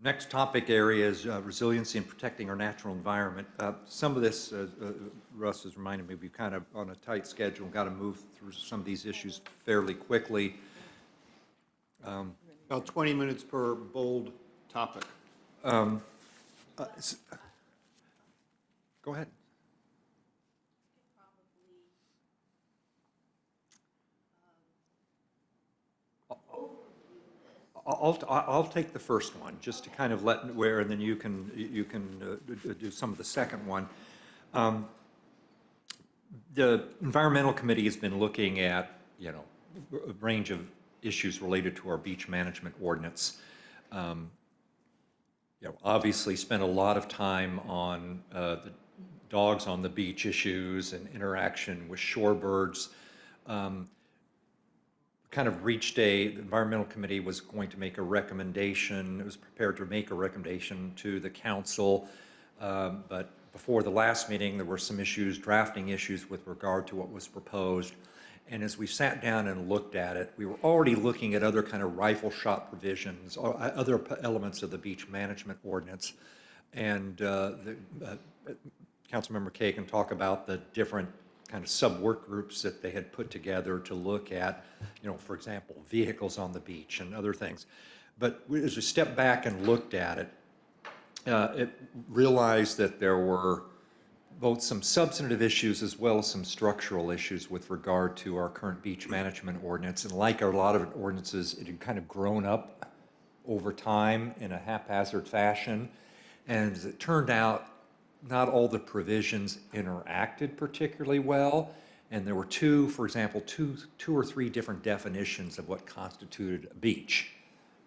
Next topic area is resiliency and protecting our natural environment. Some of this, Russ has reminded me, we've kind of on a tight schedule, got to move through some of these issues fairly quickly. About 20 minutes per bold topic. Go ahead. I'll take the first one just to kind of let where, and then you can do some of the second one. The Environmental Committee has been looking at a range of issues related to our beach management ordinance. Obviously spent a lot of time on the dogs on the beach issues and interaction with shorebirds. Kind of reached the Environmental Committee was going to make a recommendation, it was prepared to make a recommendation to the council, but before the last meeting there were some issues, drafting issues with regard to what was proposed. And as we sat down and looked at it, we were already looking at other kind of rifle shot provisions, or other elements of the beach management ordinance. And Councilmember Kay can talk about the different kind of sub-work groups that they had put together to look at, for example, vehicles on the beach and other things. But as we stepped back and looked at it, it realized that there were both some substantive issues as well as some structural issues with regard to our current beach management ordinance. And like a lot of ordinances, it had kind of grown up over time in a haphazard fashion. And as it turned out, not all the provisions interacted particularly well. And there were for example, two or three different definitions of what constituted a beach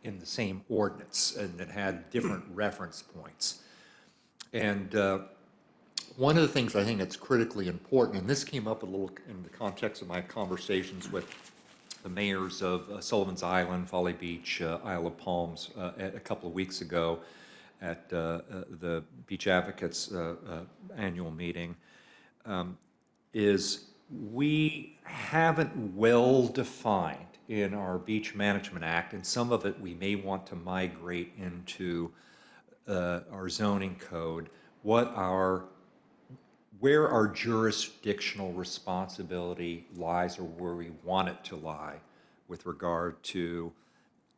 in the same ordinance, and it had different reference points. And one of the things I think that's critically important, and this came up a little in the context of my conversations with the mayors of Sullivan's Island, Folly Beach, Isle of Palms a couple of weeks ago at the Beach Advocates annual meeting, is we haven't well defined in our Beach Management Act, and some of it we may want to migrate into our zoning code, where our jurisdictional responsibility lies, or where we want it to lie with regard to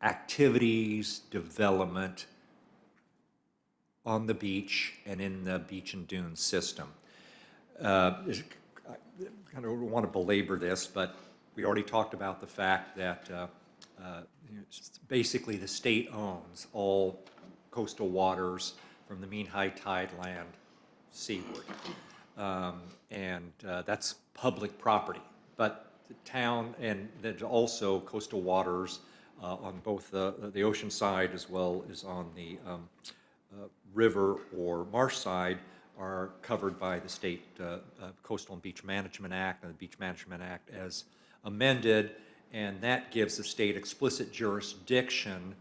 activities, development on the beach and in the beach and dune system. I kind of want to belabor this, but we already talked about the fact that basically the state owns all coastal waters from the mean high tide land seaward. And that's public property. But the town, and there's also coastal waters on both the ocean side as well as on the river or marsh side, are covered by the state Coastal and Beach Management Act and the Beach Management Act as amended, and that gives the state explicit jurisdiction,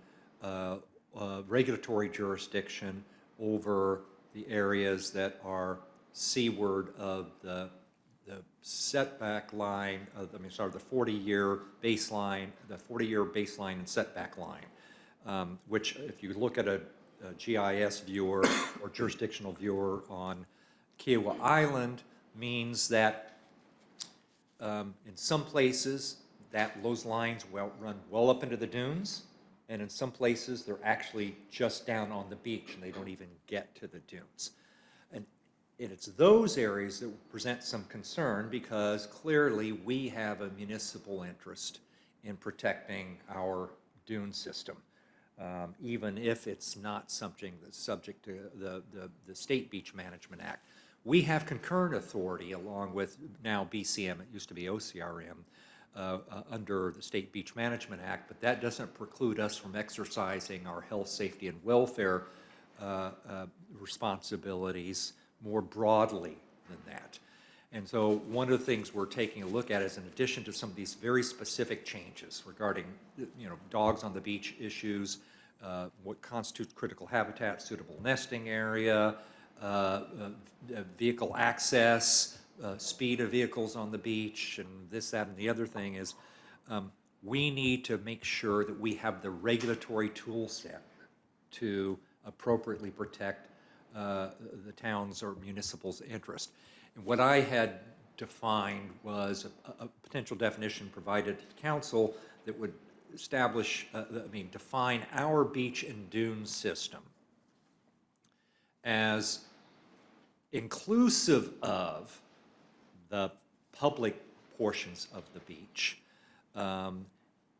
regulatory jurisdiction over the areas that are seaward of the setback line, the 40-year baseline, and setback line, which if you look at a GIS viewer or jurisdictional viewer on Kiowa Island, means that in some places those lines run well up into the dunes, and in some places they're actually just down on the beach and they don't even get to the dunes. And it's those areas that present some concern, because clearly we have a municipal interest in protecting our dune system. Even if it's not something that's subject to the State Beach Management Act. We have concurrent authority along with now BCM, it used to be OCRM, under the State Beach Management Act, but that doesn't preclude us from exercising our health, safety, and welfare responsibilities more broadly than that. And so one of the things we're taking a look at is, in addition to some of these very specific changes regarding dogs on the beach issues, what constitutes critical habitat, suitable nesting area, vehicle access, speed of vehicles on the beach, and this, that, and the other thing is we need to make sure that we have the regulatory tool set to appropriately protect the town's or municipal's interest. And what I had defined was a potential definition provided to council that would establish, define our beach and dune system as inclusive of the public portions of the beach.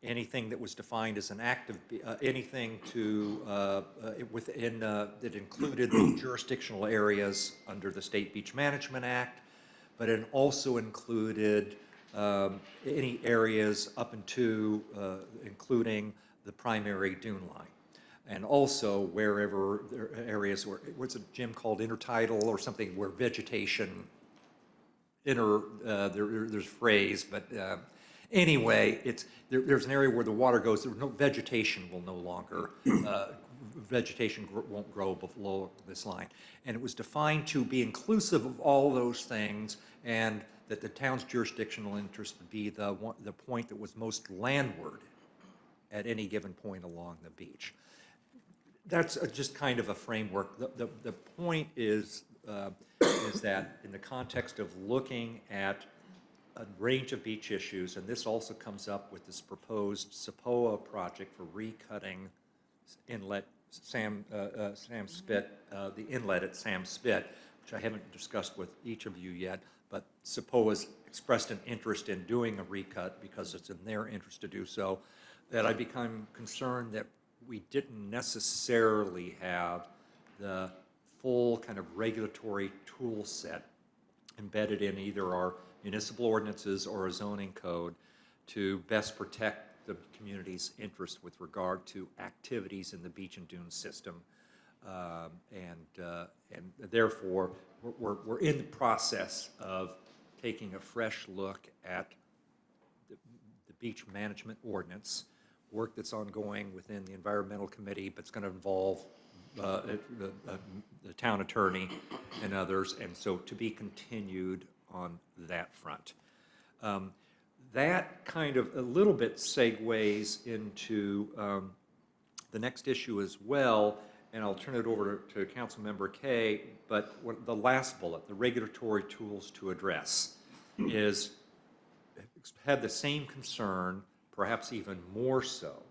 Anything that was defined as an active, anything to, within, that included the jurisdictional areas under the State Beach Management Act, but it also included any areas up into, including the primary dune line. And also wherever there are areas where, what's a Jim called intertidal or something, where vegetation, there's phrase, but anyway, there's an area where the water goes, there's no vegetation will no longer, vegetation won't grow below this line. And it was defined to be inclusive of all those things, and that the town's jurisdictional interest would be the point that was most landward at any given point along the beach. That's just kind of a framework. The point is that in the context of looking at a range of beach issues, and this also comes up with this proposed SAPOA project for recutting inlet Sam Spit, the inlet at Sam Spit, which I haven't discussed with each of you yet, but SAPOA's expressed an interest in doing a recut because it's in their interest to do so, that I become concerned that we didn't necessarily have the full kind of regulatory tool set embedded in either our municipal ordinances or a zoning code to best protect the community's interest with regard to activities in the beach and dune system. And therefore, we're in the process of taking a fresh look at the beach management ordinance, work that's ongoing within the environmental committee, but it's going to involve the town attorney and others, and so to be continued on that front. That kind of a little bit segues into the next issue as well, and I'll turn it over to Councilmember Kay, but the last bullet, the regulatory tools to address, is had the same concern, perhaps even more so,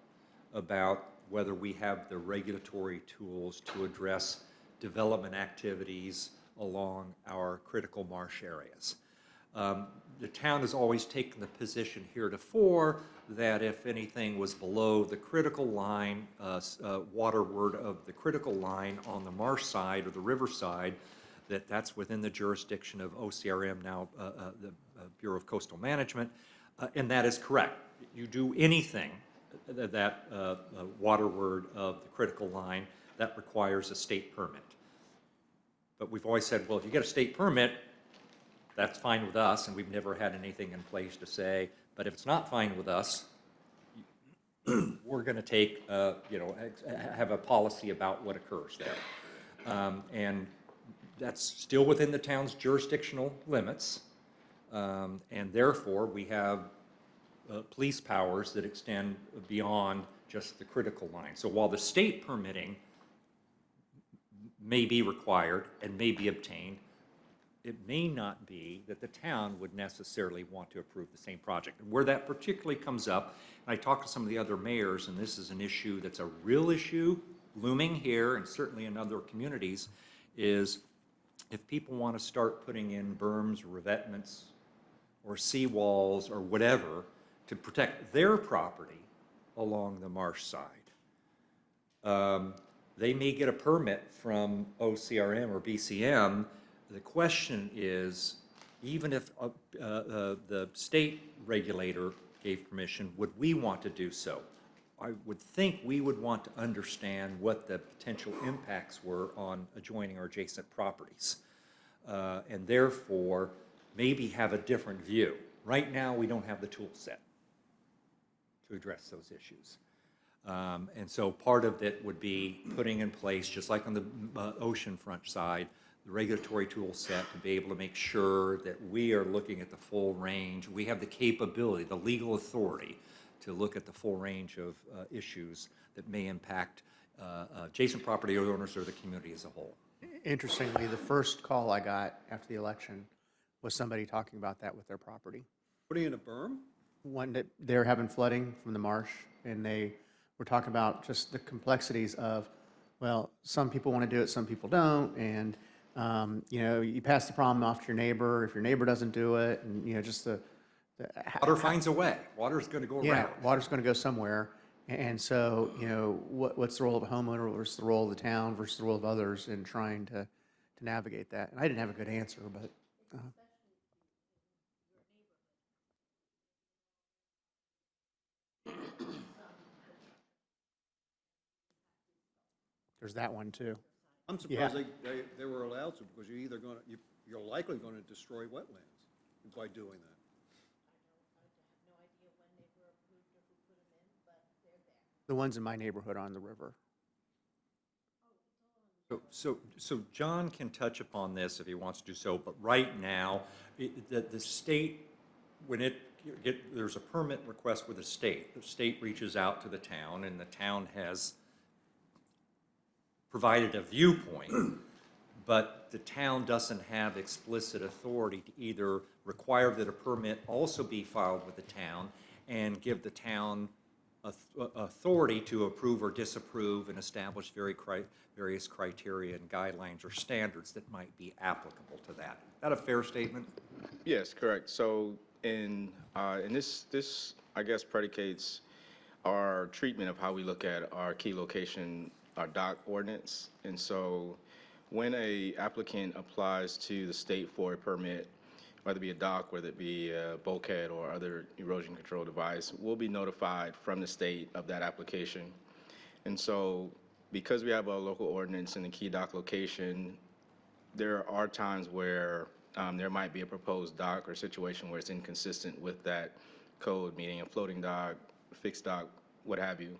about whether we have the regulatory tools to address development activities along our critical marsh areas. The town has always taken the position heretofore that if anything was below the critical line, waterward of the critical line on the marsh side or the river side, that's within the jurisdiction of OCRM, now the Bureau of Coastal Management, and that is correct. You do anything that waterward of the critical line, that requires a state permit. But we've always said, well, if you get a state permit, that's fine with us, and we've never had anything in place to say, but if it's not fine with us, we're going to take, have a policy about what occurs there. And that's still within the town's jurisdictional limits, and therefore we have police powers that extend beyond just the critical line. So while the state permitting may be required and may be obtained, it may not be that the town would necessarily want to approve the same project. Where that particularly comes up, and I talked to some of the other mayors, and this is an issue that's a real issue looming here and certainly in other communities, is if people want to start putting in berms, revetments, or seawalls or whatever to protect their property along the marsh side, they may get a permit from OCRM or BCM. The question is, even if the state regulator gave permission, would we want to do so? I would think we would want to understand what the potential impacts were on adjoining or adjacent properties, and therefore maybe have a different view. Right now, we don't have the tool set to address those issues. And so part of it would be putting in place, just like on the oceanfront side, the regulatory tool set to be able to make sure that we are looking at the full range. We have the capability, the legal authority to look at the full range of issues that may impact adjacent property owners or the community as a whole. Interestingly, the first call I got after the election was somebody talking about that with their property. Putting in a berm? One that they're having flooding from the marsh, and they were talking about just the complexities of, well, some people want to do it, some people don't, and, you pass the problem off to your neighbor if your neighbor doesn't do it, and, just the Water finds a way. Water's going to go yeah, around. water's going to go somewhere. And so, what's the role of a homeowner versus the role of the town versus the role of others in trying to navigate that? And I didn't have a good answer, but. There's that one too. I'm surprised they were allowed to, because you're either gonna, you're likely gonna destroy wetlands by doing that. The ones in my neighborhood are on the river. So John can touch upon this if he wants to do so, but right now, the state, when there's a permit request with the state reaches out to the town, and the town has provided a viewpoint, but the town doesn't have explicit authority to either require that a permit also be filed with the town and give the town authority to approve or disapprove and establish various criteria and guidelines or standards that might be applicable to that. Is that a fair statement? Yes, correct. So in this, I guess, predicates our treatment of how we look at our key location, our dock ordinance. And so when a applicant applies to the state for a permit, whether it be a dock, whether it be a bulkhead or other erosion control device, we'll be notified from the state of that application. And so because we have a local ordinance in the key dock location, there are times where there might be a proposed dock or situation where it's inconsistent with that code, meaning a floating dock, fixed dock, what have you.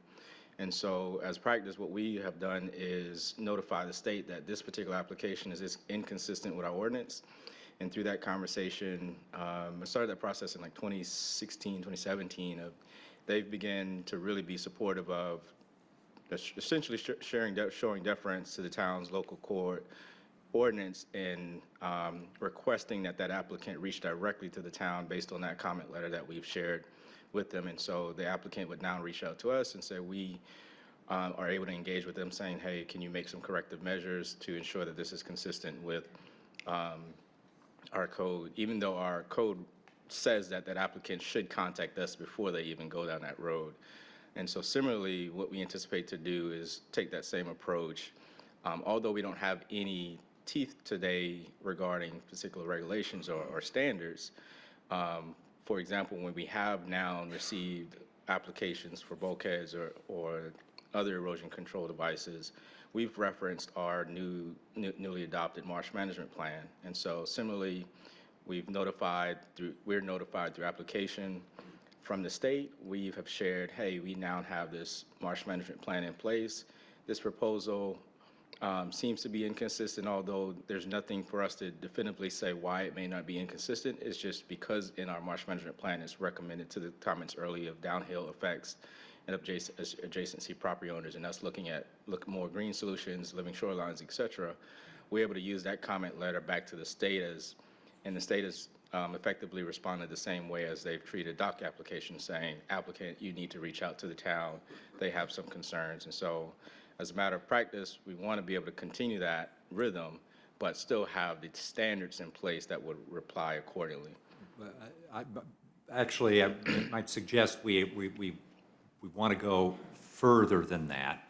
And so as practice, what we have done is notify the state that this particular application is inconsistent with our ordinance. And through that conversation, I started that process in like 2016, 2017. They've begun to really be supportive of essentially showing deference to the town's local court ordinance and requesting that applicant reach directly to the town based on that comment letter that we've shared with them. And so the applicant would now reach out to us and say, we are able to engage with them saying, hey, can you make some corrective measures to ensure that this is consistent with our code, even though our code says that applicant should contact us before they even go down that road. And so similarly, what we anticipate to do is take that same approach. Although we don't have any teeth today regarding particular regulations or standards, for example, when we have now received applications for bulkheads or other erosion control devices, we've referenced our newly adopted marsh management plan. And so similarly, we're notified through application from the state. We have shared, hey, we now have this marsh management plan in place. This proposal seems to be inconsistent, although there's nothing for us to definitively say why it may not be inconsistent. It's just because in our marsh management plan, it's recommended to the comments early of downhill effects and adjacency property owners, and us looking at more green solutions, living shorelines, et cetera. We're able to use that comment letter back to the state and the state has effectively responded the same way as they've treated dock applications, saying, applicant, you need to reach out to the town. They have some concerns. And so as a matter of practice, we want to be able to continue that rhythm, but still have the standards in place that would reply accordingly. Actually, I might suggest we want to go further than that.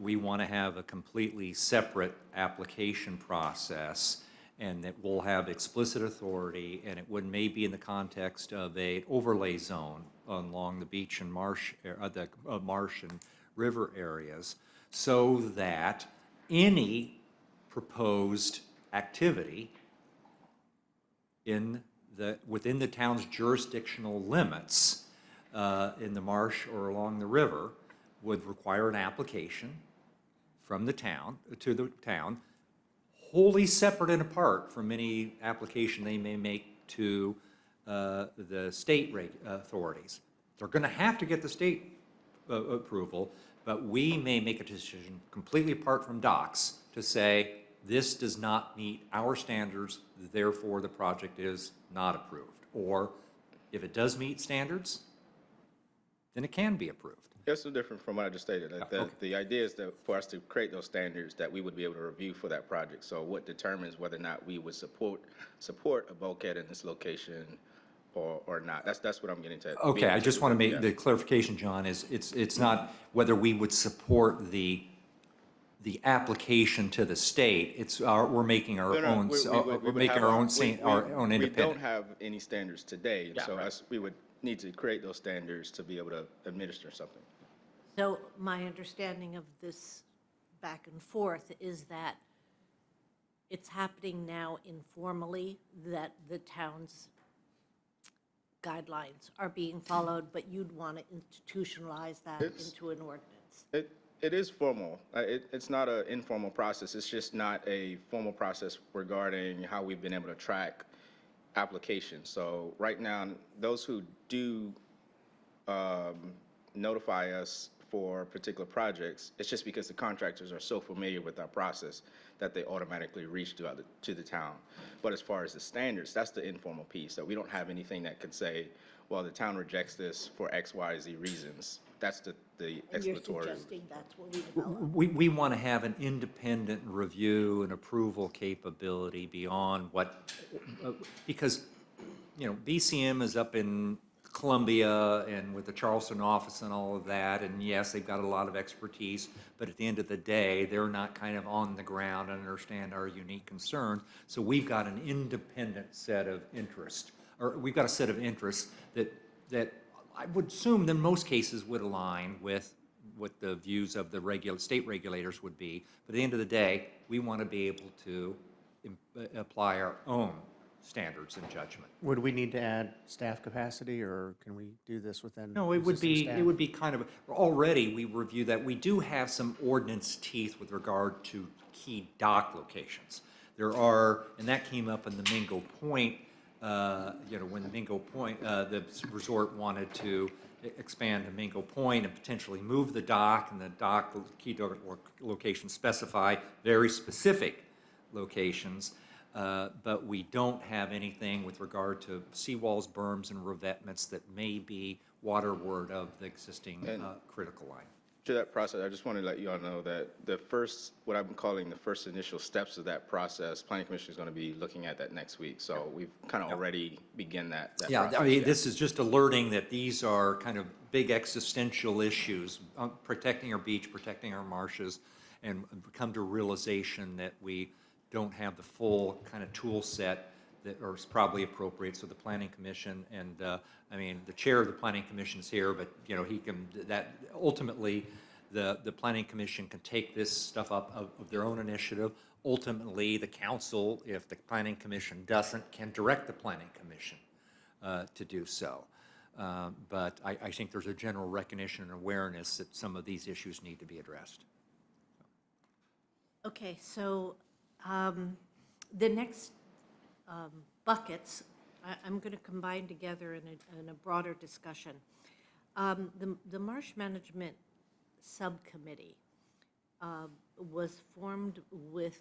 We want to have a completely separate application process, and that will have explicit authority, and it would maybe in the context of a overlay zone along the beach and marsh, the marsh and river areas, so that any proposed activity within the town's jurisdictional limits in the marsh or along the river would require an application from the town to the town, wholly separate and apart from any application they may make to the state authorities. They're going to have to get the state approval, but we may make a decision completely apart from docs to say, this does not meet our standards, therefore the project is not approved. Or if it does meet standards, then it can be approved. It's no different from what I just stated. The idea is that for us to create those standards that we would be able to review for that project. So what determines whether or not we would support a bulkhead in this location or not. That's what I'm getting to. Okay, I just want to make Yeah. the clarification, John, is it's not whether we would support the application to the state. It's we're making our No, no, own, we would making have our own, our own We don't independent. have any standards today, and Yeah, so right. we would need to create those standards to be able to administer something. So my understanding of this back and forth is that it's happening now informally, that the town's guidelines are being followed, but you'd want to institutionalize that It's- into an ordinance. It is formal. It's not an informal process. It's just not a formal process regarding how we've been able to track applications. So right now, those who do notify us for particular projects, it's just because the contractors are so familiar with our process that they automatically reach to the town. But as far as the standards, that's the informal piece. So we don't have anything that could say, well, the town rejects this for X, Y, Z reasons. That's the And you're explanatory. suggesting that's what we develop. We want to have an independent review and approval capability beyond what, because, you know, BCM is up in Columbia and with the Charleston office and all of that, and yes, they've got a lot of expertise, but at the end of the day, they're not kind of on the ground and understand our unique concerns. So we've got an independent set of interests, or we've got a set of interests that I would assume in most cases would align with what the views of the state regulators would be. But at the end of the day, we want to be able to apply our own standards and judgment. Would we need to add staff capacity, or can we do this within? No, it would existing be, staff? it would be kind of, already we review that. We do have some ordinance teeth with regard to key dock locations. There are, and that came up in the Mingo Point, when the Mingo Point, the resort wanted to expand to Mingo Point and potentially move the dock, and the dock, key dock locations specify very specific locations. But we don't have anything with regard to seawalls, berms, and revetments that may be waterward of the existing critical line. To that process, I just want to let you all know that the first, what I'm calling the first initial steps of that process, Planning Commission is going to be looking at that next week. So we've kind of already begun that Yeah, process. I mean, this is just alerting that these are kind of big existential issues, protecting our beach, protecting our marshes, and come to realization that we don't have the full kind of tool set that is probably appropriate. So the Planning Commission, and I mean, the chair of the Planning Commission is here, but, you know, he can, that ultimately, the Planning Commission can take this stuff up of their own initiative. Ultimately, the council, if the Planning Commission doesn't, can direct the Planning Commission to do so. But I think there's a general recognition and awareness that some of these issues need to be addressed. Okay, so the next buckets, I'm going to combine together in a broader discussion. The Marsh Management Subcommittee was formed with,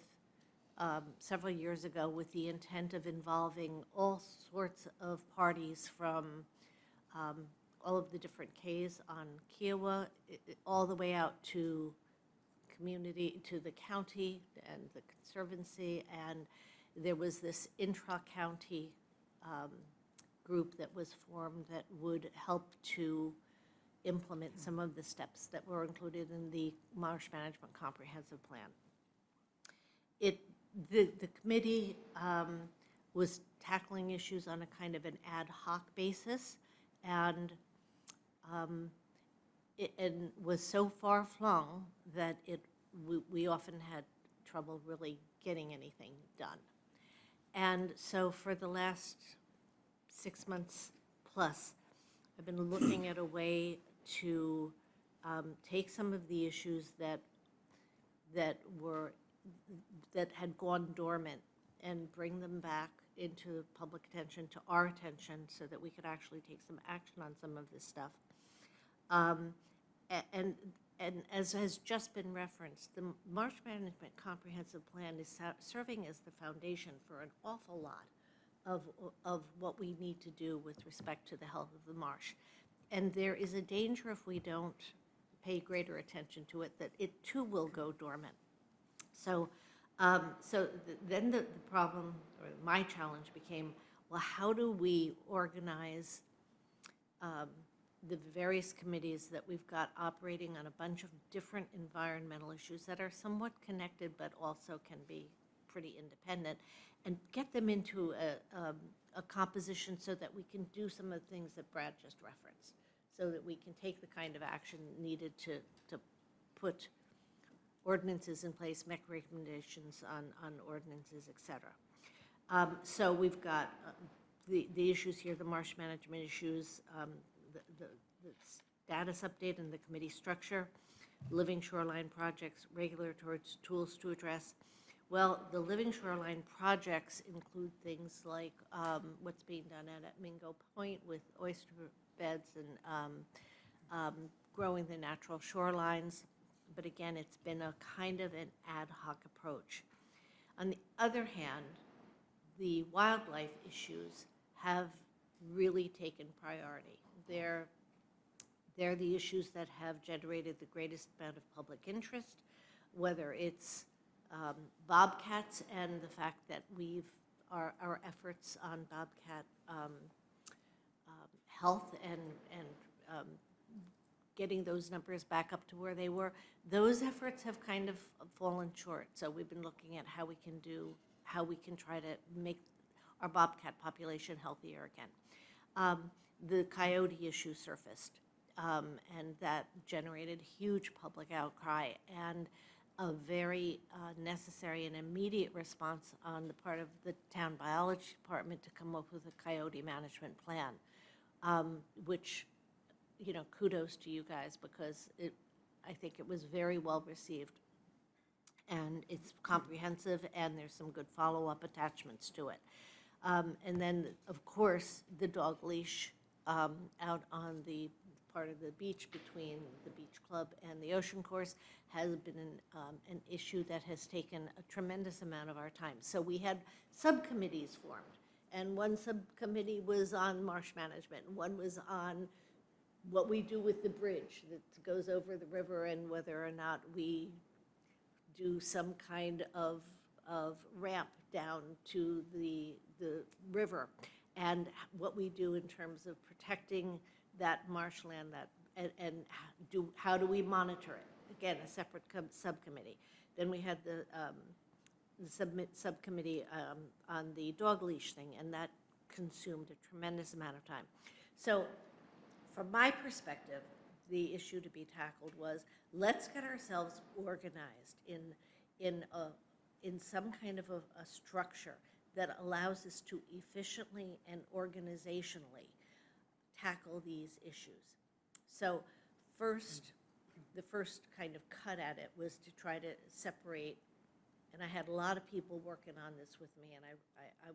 several years ago, with the intent of involving all sorts of parties from all of the different Ks on Kiowa, all the way out to community, to the county and the conservancy, and there was this intra-county group that was formed that would help to implement some of the steps that were included in the Marsh Management Comprehensive Plan. The committee was tackling issues on a kind of an ad hoc basis, and it was so far-flung that we often had trouble really getting anything done. And so for the last 6 months plus, I've been looking at a way to take some of the issues that had gone dormant and bring them back into public attention, to our attention, so that we could actually take some action on some of this stuff. And as has just been referenced, the Marsh Management Comprehensive Plan is serving as the foundation for an awful lot of what we need to do with respect to the health of the marsh. And there is a danger if we don't pay greater attention to it, that it too will go dormant. So, then the problem, or my challenge became, well, how do we organize the various committees that we've got operating on a bunch of different environmental issues that are somewhat connected but also can be pretty independent, and get them into a composition so that we can do some of the things that Brad just referenced, so that we can take the kind of action needed to put ordinances in place, make recommendations on ordinances, et cetera. So we've got the issues here, the marsh management issues, the status update and the committee structure, living shoreline projects, regulatory tools to address. Well, the living shoreline projects include things like what's being done at Mingo Point with oyster beds and growing the natural shorelines. But again, it's been a kind of an ad hoc approach. On the other hand, the wildlife issues have really taken priority. They're the issues that have generated the greatest amount of public interest, whether it's bobcats and the fact that our efforts on bobcat health and getting those numbers back up to where they were, those efforts have kind of fallen short. So we've been looking at how we can try to make our bobcat population healthier again. The coyote issue surfaced, and that generated huge public outcry and a very necessary and immediate response on the part of the town biology department to come up with a coyote management plan, which, you know, kudos to you guys, because I think it was very well received, and it's comprehensive, and there's some good follow-up attachments to it. And then, of course, the dog leash out on the part of the beach between the beach club and the ocean course has been an issue that has taken a tremendous amount of our time. So we had subcommittees formed, and one subcommittee was on marsh management, and one was on what we do with the bridge that goes over the river and whether or not we do some kind of ramp down to the river, and what we do in terms of protecting that marshland, and how do we monitor it? Again, a separate subcommittee. Then we had the subcommittee on the dog leash thing, and that consumed a tremendous amount of time. So from my perspective, the issue to be tackled was, let's get ourselves organized in some kind of a structure that allows us to efficiently and organizationally tackle these issues. So the first kind of cut at it was to try to separate, and I had a lot of people working on this with me, and I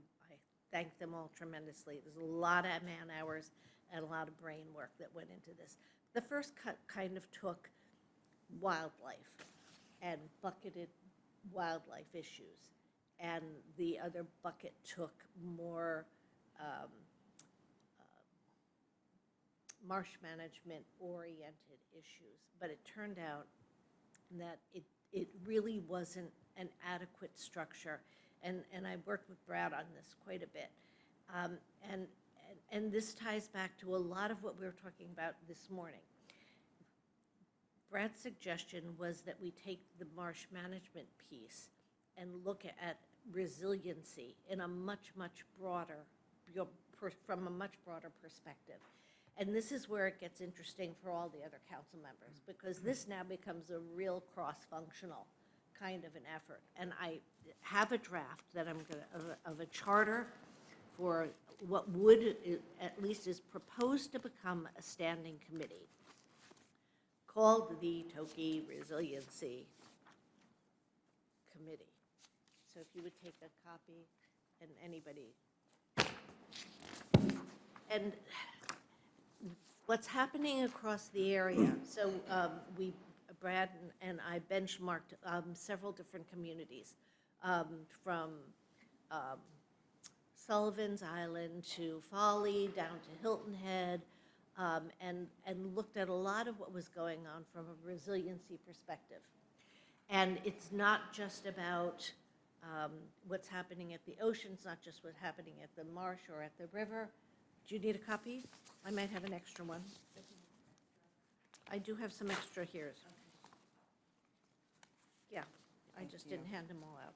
thank them all tremendously. There's a lot of man hours and a lot of brain work that went into this. The first cut kind of took wildlife and bucketed wildlife issues, and the other bucket took more marsh management oriented issues. But it turned out that it really wasn't an adequate structure, and I worked with Brad on this quite a bit. And this ties back to a lot of what we were talking about this morning. Brad's suggestion was that we take the marsh management piece and look at resiliency in a much broader, from a much broader perspective. And this is where it gets interesting for all the other council members, because this now becomes a real cross-functional kind of an effort. And I have a draft that I'm going to, of a charter for what would, at least is proposed to become a standing committee called the Toki Resiliency Committee. So if you would take a copy, and anybody. And what's happening across the area. So Brad and I benchmarked several different communities, from Sullivan's Island to Folly, down to Hilton Head, and looked at a lot of what was going on from a resiliency perspective. And it's not just about what's happening at the ocean, it's not just what's happening at the marsh or at the river. Do you need a copy? I might have an extra one. I do have some extra here. Yeah, I just didn't hand them all out.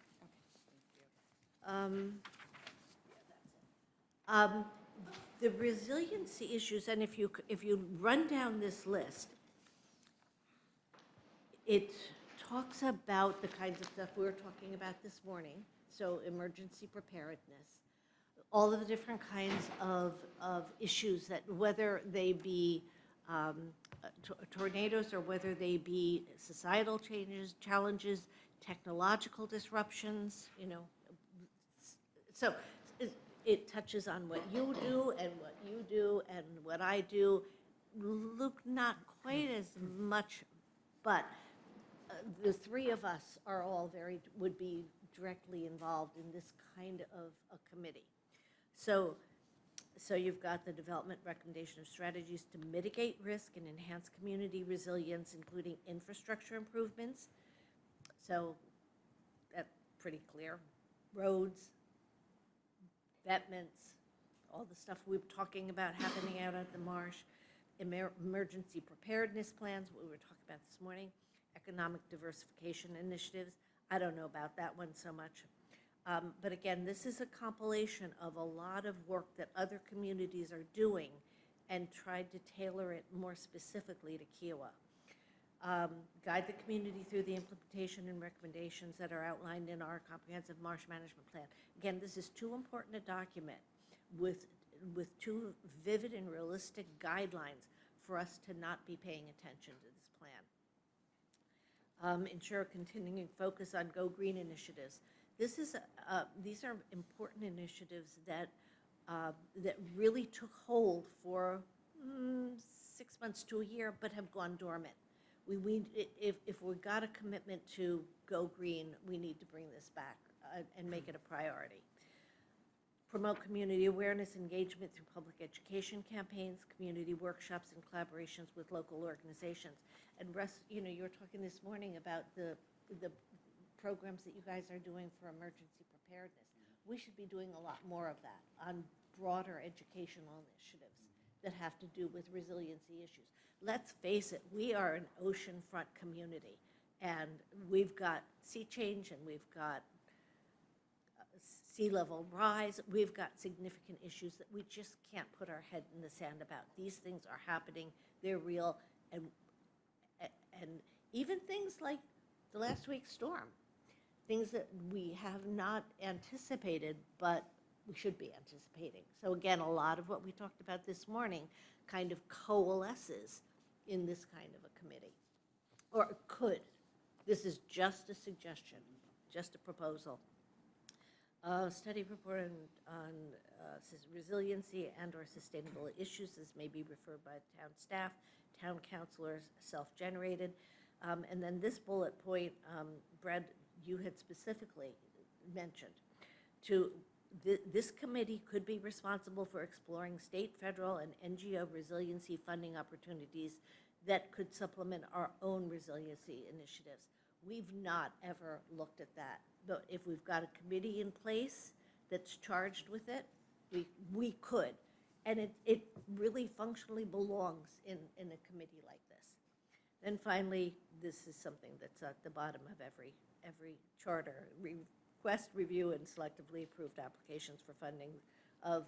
The resiliency issues, and if you run down this list, it talks about the kinds of stuff we were talking about this morning, so emergency preparedness, all of the different kinds of issues that, whether they be tornadoes or whether they be societal challenges, technological disruptions, you know. So it touches on what you do and what you do and what I do. Luke, not quite as much, but the three of us are all would be directly involved in this kind of a committee. So you've got the development recommendation of strategies to mitigate risk and enhance community resilience, including infrastructure improvements. So that's pretty clear. Roads, betterments, all the stuff we were talking about happening out at the marsh, emergency preparedness plans, what we were talking about this morning, economic diversification initiatives. I don't know about that one so much. But again, this is a compilation of a lot of work that other communities are doing and tried to tailor it more specifically to Kiowa. Guide the community through the implementation and recommendations that are outlined in our comprehensive marsh management plan. Again, this is too important a document with too vivid and realistic guidelines for us to not be paying attention to this plan. Ensure continuing focus on Go Green initiatives. These are important initiatives that really took hold for 6 months to a year, but have gone dormant. If we got a commitment to Go Green, we need to bring this back and make it a priority. Promote community awareness engagement through public education campaigns, community workshops, and collaborations with local organizations. And Russ, you were talking this morning about the programs that you guys are doing for emergency preparedness. We should be doing a lot more of that on broader educational initiatives that have to do with resiliency issues. Let's face it, we are an oceanfront community, and we've got sea change, and we've got sea level rise. We've got significant issues that we just can't put our head in the sand about. These things are happening, they're real, and even things like the last week's storm, things that we have not anticipated, but we should be anticipating. So again, a lot of what we talked about this morning kind of coalesces in this kind of a committee, or it could. This is just a suggestion, just a proposal. Study report on resiliency and/or sustainable issues. This may be referred by town staff, town councilors, self-generated. And then this bullet point, Brad, you had specifically mentioned, this committee could be responsible for exploring state, federal, and NGO resiliency funding opportunities that could supplement our own resiliency initiatives. We've not ever looked at that. But if we've got a committee in place that's charged with it, we could. And it really functionally belongs in a committee like this. Then finally, this is something that's at the bottom of every charter. Request, review, and selectively approved applications for funding of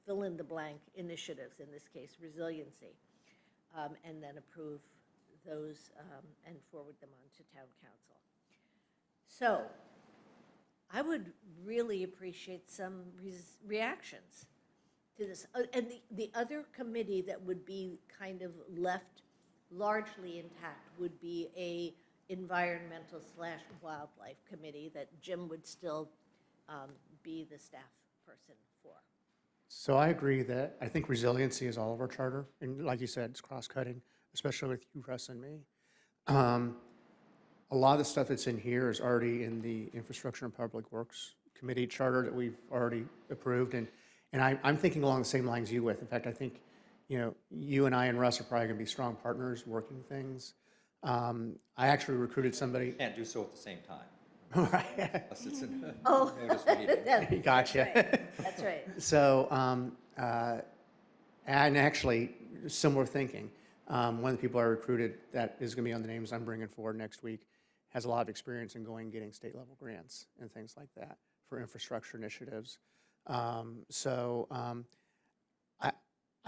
fill-in-the-blank initiatives, in this case, resiliency, and then approve those and forward them on to town council. So I would really appreciate some reactions to this. And the other committee that would be kind of left largely intact would be a So I agree that I think resiliency is all of our charter, and like you said, it's cross-cutting, especially with you, Russ, and me. A lot of the stuff that's in here is already in the Infrastructure and Public Works Committee charter that we've already approved, and I'm thinking along the same lines you with. In fact, I think, you and I and Russ are probably gonna be strong partners working things. I actually recruited somebody. Can't do so at the same time, Right. unless it's in a Oh. notice meeting. Gotcha. That's right. So, and actually, similar thinking. One of the people I recruited that is going to be on the names I'm bringing forward next week has a lot of experience in going and getting state level grants and things like that for infrastructure initiatives. I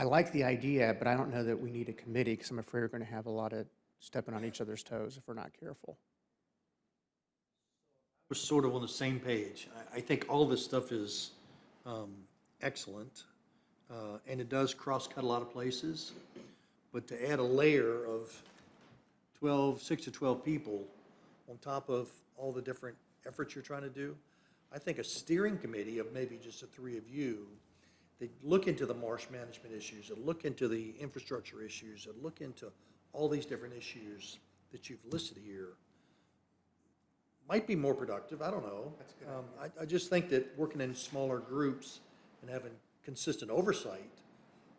like the idea, but I don't know that we need a committee because I'm afraid we're going to have a lot of stepping on each other's toes if we're not careful. We're sort of on the same page. I think all this stuff is excellent, and it does cross-cut a lot of places. But to add a layer of 6 to 12 people on top of all the different efforts you're trying to do, I think a steering committee of maybe just the three of you, that look into the marsh management issues, that look into the infrastructure issues, that look into all these different issues that you've listed here, might be more productive, I don't know. I just think that working in smaller groups and having consistent oversight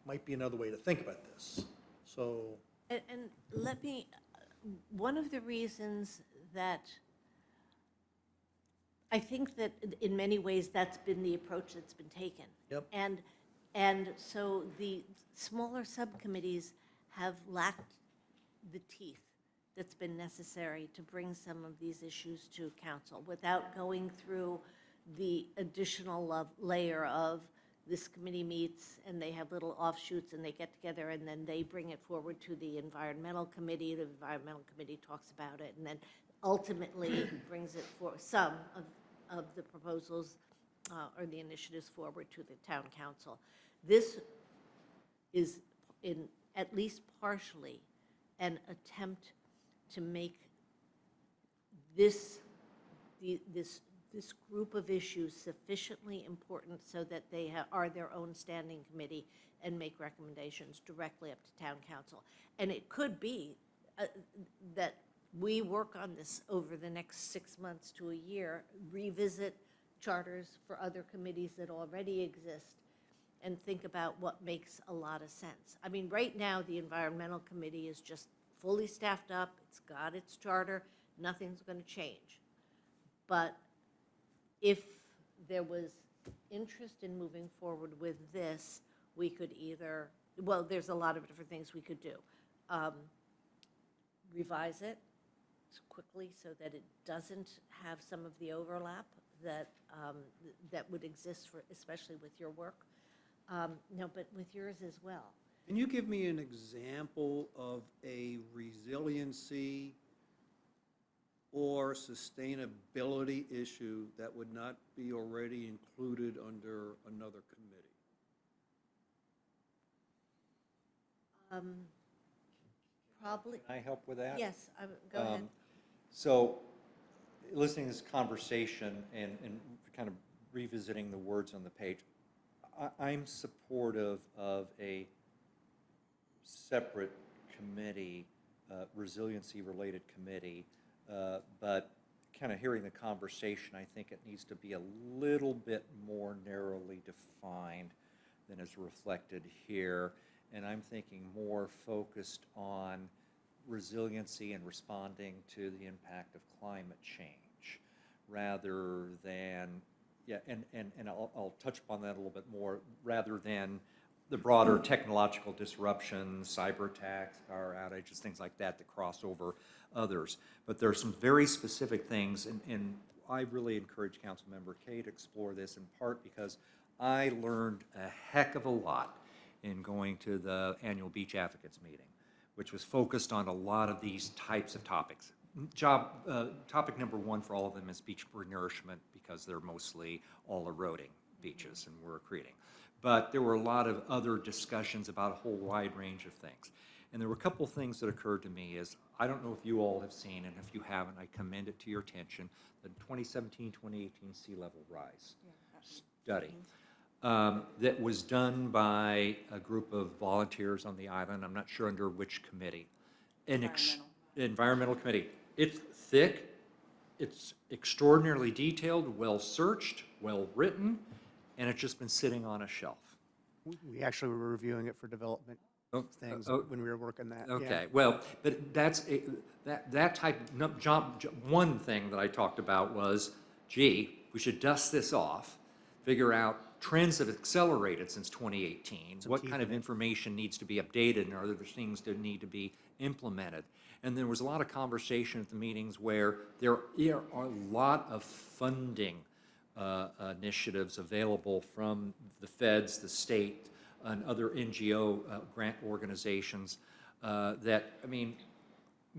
might be another way to think about this. So, And let me, one of the reasons that I think that in many ways that's been the approach that's been taken. Yep. And so the smaller subcommittees have lacked the teeth that's been necessary to bring some of these issues to council without going through the additional layer of this committee meets and they have little offshoots and they get together and then they bring it forward to the environmental committee. The environmental committee talks about it and then ultimately brings it for some of the proposals or the initiatives forward to the town council. This is in at least partially an attempt to make this group of issues sufficiently important so that they are their own standing committee and make recommendations directly up to town council. And it could be that we work on this over the next 6 months to a year, revisit charters for other committees that already exist, and think about what makes a lot of sense. I mean, right now, the environmental committee is just fully staffed up, it's got its charter, nothing's going to change. But if there was interest in moving forward with this, we could either, well, there's a lot of different things we could do. Revise it quickly so that it doesn't have some of the overlap that, that would exist for, especially with your work. No, but with yours as well. Can you give me an example of a resiliency or sustainability issue that would not be already included under another committee? Probably, Can I help with that? yes, go ahead. So, listening to this conversation and kind of revisiting the words on the page, I'm supportive of a separate committee, resiliency-related committee, but kind of hearing the conversation, I think it needs to be a little bit more narrowly defined than is reflected here. And I'm thinking more focused on resiliency and responding to the impact of climate change rather than, yeah, and I'll touch upon that a little bit more, rather than the broader technological disruptions, cyber attacks, power outages, things like that that cross over others. But there are some very specific things, and I really encourage Councilmember Kay to explore this, in part because I learned a heck of a lot in going to the annual Beach Advocates meeting, which was focused on a lot of these types of topics. Topic number one for all of them is beach renourishment, because they're mostly all eroding beaches and we're accreting. But there were a lot of other discussions about a whole wide range of things. And there were a couple things that occurred to me is, I don't know if you all have seen, and if you haven't, I commend it to your attention, the 2017-2018 sea level rise study. that was done by a group of volunteers on the island. I'm not sure under which committee. Environmental committee. It's thick, it's extraordinarily detailed, well-searched, well-written, and it's just been sitting on a shelf. We actually were reviewing it for development things when we were working that. yeah. Okay, well, but that type, one thing that I talked about was, gee, we should dust this off, figure out trends that have accelerated since 2018, what kind of information needs to be updated, and are there things that need to be implemented? And there was a lot of conversation at the meetings where there are a lot of funding initiatives available from the feds, the state, and other NGO grant organizations that, I mean,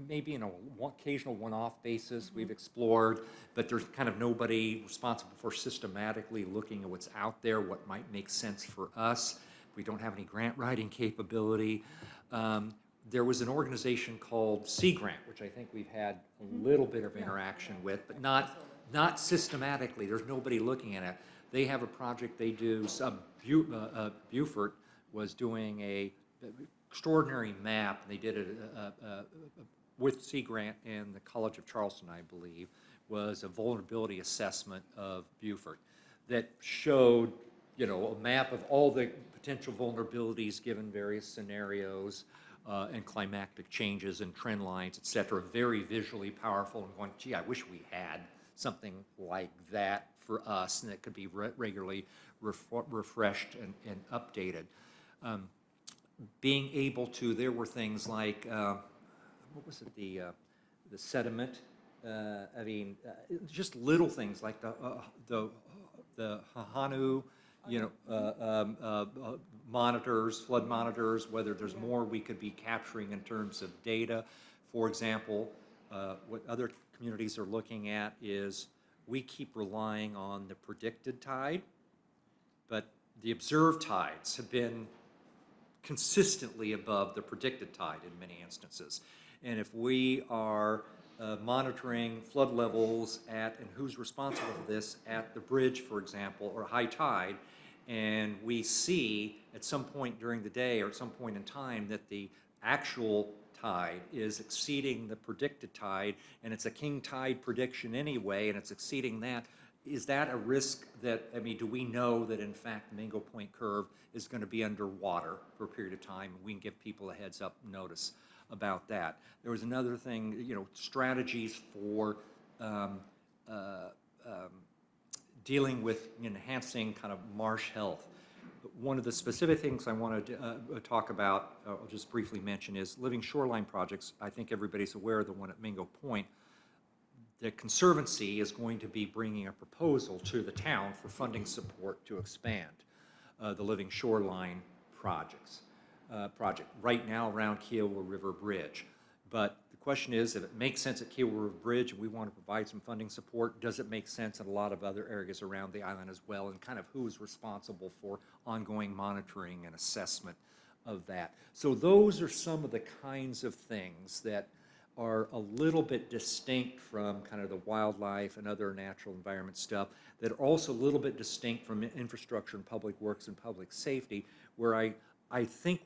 maybe in a occasional one-off basis we've explored, but there's kind of nobody responsible for systematically looking at what's out there, what might make sense for us. We don't have any grant writing capability. There was an organization called Sea Grant, which I think we've had a little bit of interaction with, but not systematically. There's nobody looking at it. They have a project they do. Beaufort was doing a extraordinary map. They did it with Sea Grant and the College of Charleston, I believe, was a vulnerability assessment of Beaufort that showed, you know, a map of all the potential vulnerabilities given various scenarios and climactic changes and trend lines, et cetera. Very visually powerful, and going, gee, I wish we had something like that for us, and that could be regularly refreshed and updated. Being able to, there were things like, what was it, the sediment, I mean, just little things like the Hahanu, you know, monitors, flood monitors, whether there's more we could be capturing in terms of data. For example, what other communities are looking at is we keep relying on the predicted tide, but the observed tides have been consistently above the predicted tide in many instances. And if we are monitoring flood levels at, and who's responsible for this, at the bridge, for example, or high tide, and we see at some point during the day or at some point in time that the actual tide is exceeding the predicted tide, and it's a king tide prediction anyway, and it's exceeding that, is that a risk that, I mean, do we know that in fact the Mingo Point curve is going to be underwater for a period of time? We can give people a heads up notice about that. There was another thing, you know, strategies for dealing with enhancing kind of marsh health. One of the specific things I wanted to talk about, I'll just briefly mention, is living shoreline projects. I think everybody's aware of the one at Mingo Point. The Conservancy is going to be bringing a proposal to the town for funding support to expand the living shoreline project right now around Kiowa River Bridge. But the question is, if it makes sense at Kiowa River Bridge and we want to provide some funding support, does it make sense in a lot of other areas around the island as well, and kind of who is responsible for ongoing monitoring and assessment of that? So those are some of the kinds of things that are a little bit distinct from kind of the wildlife and other natural environment stuff, that are also a little bit distinct from infrastructure and public works and public safety, where I think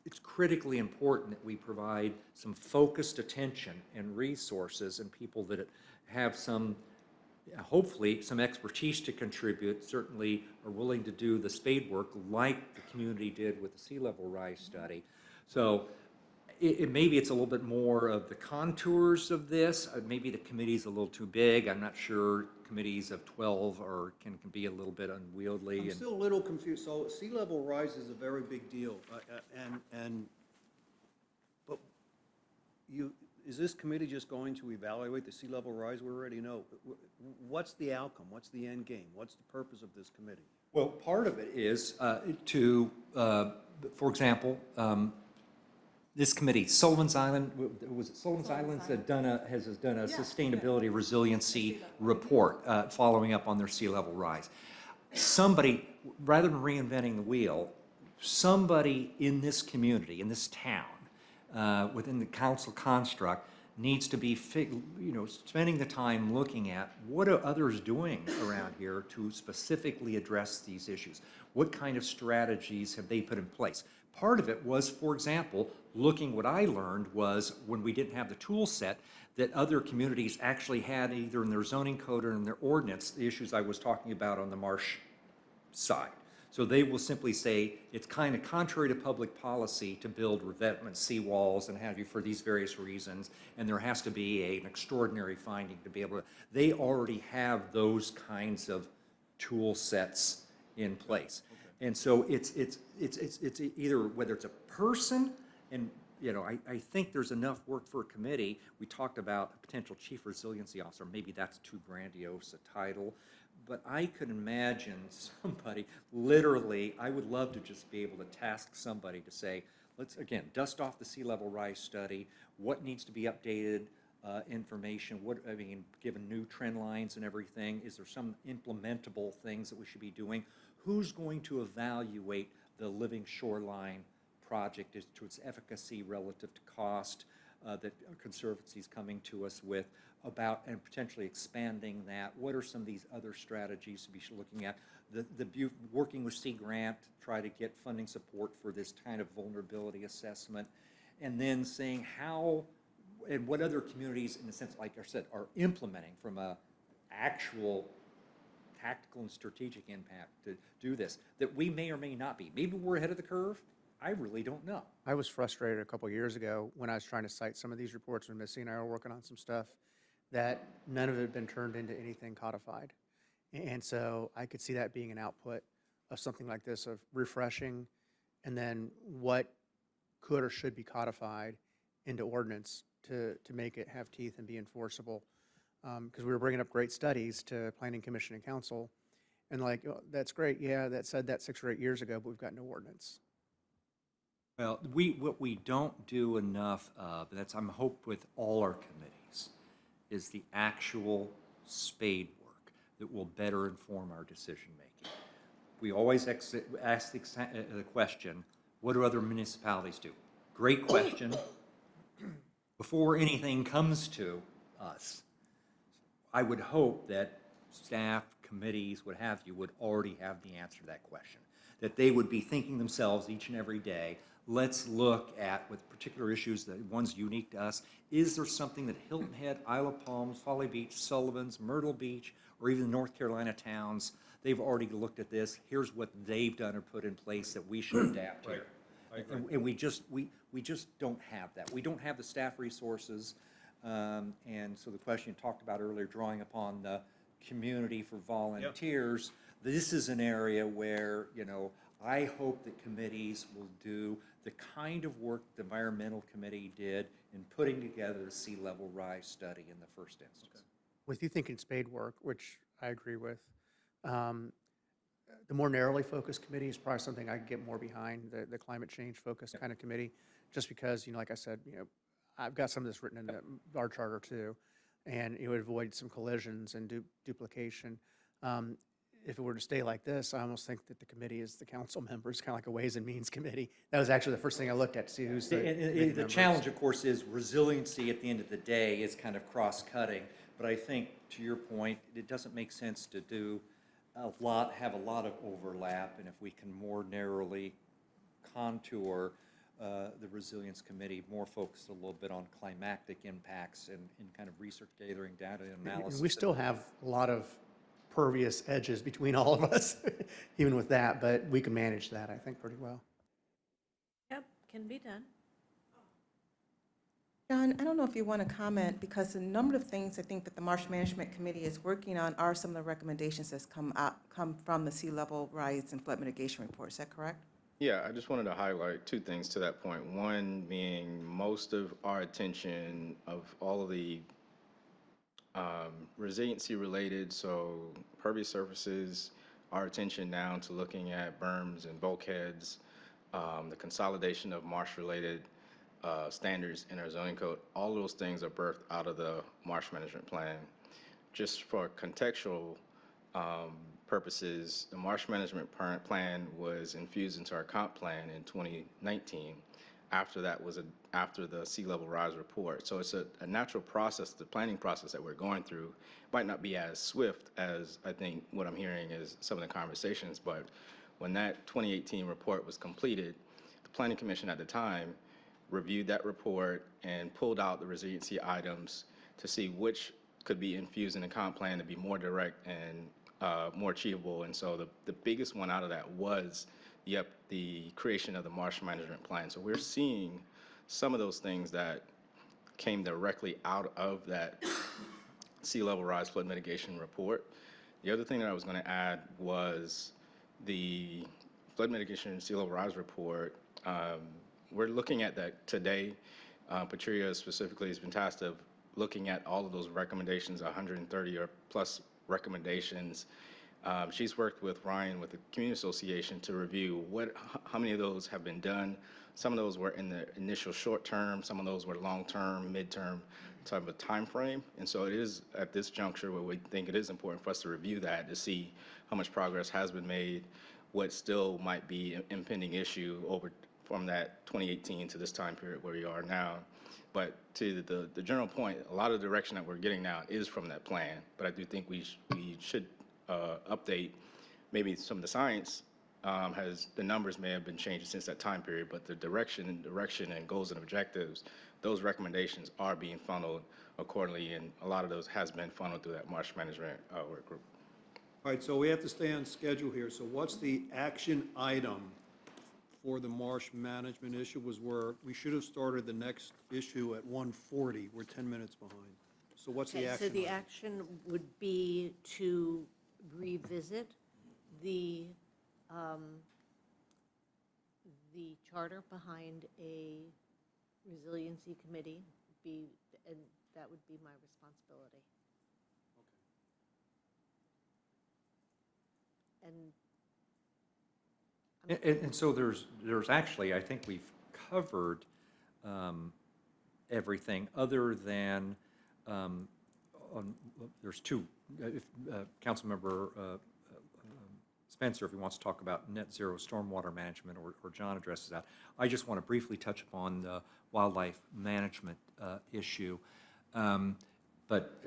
it's critically important that we provide some focused attention and resources and people that have some, hopefully, some expertise to contribute, certainly are willing to do the spade work like the community did with the sea level rise study. So maybe it's a little bit more of the contours of this. Maybe the committee's a little too big. I'm not sure committees of 12 can be a little bit unwieldy. I'm still a little confused. So sea level rise is a very big deal, but is this committee just going to evaluate the sea level rise? We already know. What's the outcome? What's the end game? What's the purpose of this committee? Well, part of it is for example, this committee, Sullivan's Island, was it Sullivan's Islands that has done a sustainability resiliency report following up on their sea level rise. Somebody, rather than reinventing the wheel, somebody in this community, in this town, within the council construct, needs to be, spending the time looking at what are others doing around here to specifically address these issues? What kind of strategies have they put in place? Part of it was, for example, what I learned was when we didn't have the tool set, that other communities actually had either in their zoning code or in their ordinance, the issues I was talking about on the marsh side. So they will simply say, it's kind of contrary to public policy to build revetment seawalls and have you for these various reasons, and there has to be an extraordinary finding to be able to, they already have those kinds of tool sets in place. And so it's either, whether it's a person, and, I think there's enough work for a committee. We talked about a potential chief resiliency officer, maybe that's too grandiose a title, but I could imagine somebody, literally, I would love to just be able to task somebody to say, let's, again, dust off the sea level rise study, what needs to be updated, information, given new trend lines and everything, is there some implementable things that we should be doing? Who's going to evaluate the Living Shoreline project as to its efficacy relative to cost that Conservancy is coming to us with about, and potentially expanding that? What are some of these other strategies to be looking at? Working with Sea Grant to try to get funding support for this kind of vulnerability assessment, and then saying how and what other communities, in a sense, like I said, are implementing from a actual tactical and strategic impact to do this, that we may or may not be. Maybe we're ahead of the curve. I really don't know. I was frustrated a couple years ago when I was trying to cite some of these reports when Missy and I were working on some stuff, that none of it had been turned into anything codified. And so I could see that being an output of something like this, of refreshing, and then what could or should be codified into ordinance to make it have teeth and be enforceable. Because we were bringing up great studies to Planning Commission and Council, and like, oh, that's great, yeah, that said that 6 or 8 years ago, but we've got no ordinance. Well, what we don't do enough of, that's I'm hope with all our committees, is the actual spade work that will better inform our decision making. We always ask the question, what do other municipalities do? Great question. Before anything comes to us, I would hope that staff, committees, what have you, would already have the answer to that question. That they would be thinking themselves each and every day, let's look at, with particular issues, the ones unique to us, is there something that Hilton Head, Isle of Palms, Folly Beach, Sullivan's, Myrtle Beach, or even the North Carolina towns, they've already looked at this, here's what they've done or put in place that we should adapt here. And we just don't have that. We don't have the staff resources. And so the question you talked about earlier, drawing upon the community for volunteers, this is an area where, I hope that committees will do the kind of work the environmental committee did in putting together the sea level rise study in the first instance. With you thinking spade work, which I agree with, the more narrowly focused committee is probably something I could get more behind, the climate change focused kind of committee, just because, like I said, I've got some of this written in our charter too, and it would avoid some collisions and duplication. If it were to stay like this, I almost think that the committee is the council members, kind of like a Ways and Means committee. That was actually the first thing I looked at to see who's the committee The members. challenge, of course, is resiliency at the end of the day is kind of cross-cutting. But I think, to your point, it doesn't make sense to have a lot of overlap. And if we can more narrowly contour the Resilience Committee, more focused a little bit on climactic impacts and kind of research gathering, data analysis. And we still have a lot of pervious edges between all of us, even with that, but we can manage that, I think, pretty well. Yep, can be done. John, I don't know if you want to comment, because a number of things I think that the Marsh Management Committee is working on are some of the recommendations that's come from the sea level rise and flood mitigation report. Is that correct? Yeah, I just wanted to highlight 2 things to that point. One being most of our attention of all of the resiliency related, so pervious surfaces, our attention now to looking at berms and bulkheads, the consolidation of marsh related standards in our zoning code, all of those things are birthed out of the marsh management plan. Just for contextual purposes, the marsh management plan was infused into our comp plan in 2019 after after the sea level rise report. So it's a natural process, the planning process that we're going through might not be as swift as I think what I'm hearing is some of the conversations, but when that 2018 report was completed, the Planning Commission at the time reviewed that report and pulled out the resiliency items to see which could be infused in the comp plan to be more direct and more achievable. And so the biggest one out of that was the creation of the marsh management plan. So we're seeing some of those things that came directly out of that sea level rise flood mitigation report. The other thing that I was going to add was the flood mitigation and sea level rise report. We're looking at that today. Patria specifically has been tasked of looking at all of those recommendations, 130 or plus recommendations. She's worked with Ryan with the Community Association to review how many of those have been done. Some of those were in the initial short term, some of those were long-term, mid-term type of time frame. And so it is at this juncture where we think it is important for us to review that to see how much progress has been made, what still might be an impending issue over from that 2018 to this time period where we are now. But to the general point, a lot of the direction that we're getting now is from that plan. But I do think we should update maybe some of the science the numbers may have been changing since that time period, but the direction and goals and objectives, those recommendations are being funneled accordingly, and a lot of those has been funneled through that marsh management work group. All right, so we have to stay on schedule here. So what's the action item for the marsh management issue? Was where we should have started the next issue at 1:40. We're 10 minutes behind. So what's the Okay, action so the item? action would be to revisit the charter behind a resiliency committee, and that would be my responsibility. And so there's actually, I think we've covered everything other than, there's two, Councilmember Spencer, if he wants to talk about net zero stormwater management, or John addresses that. I just want to briefly touch upon the wildlife management issue, but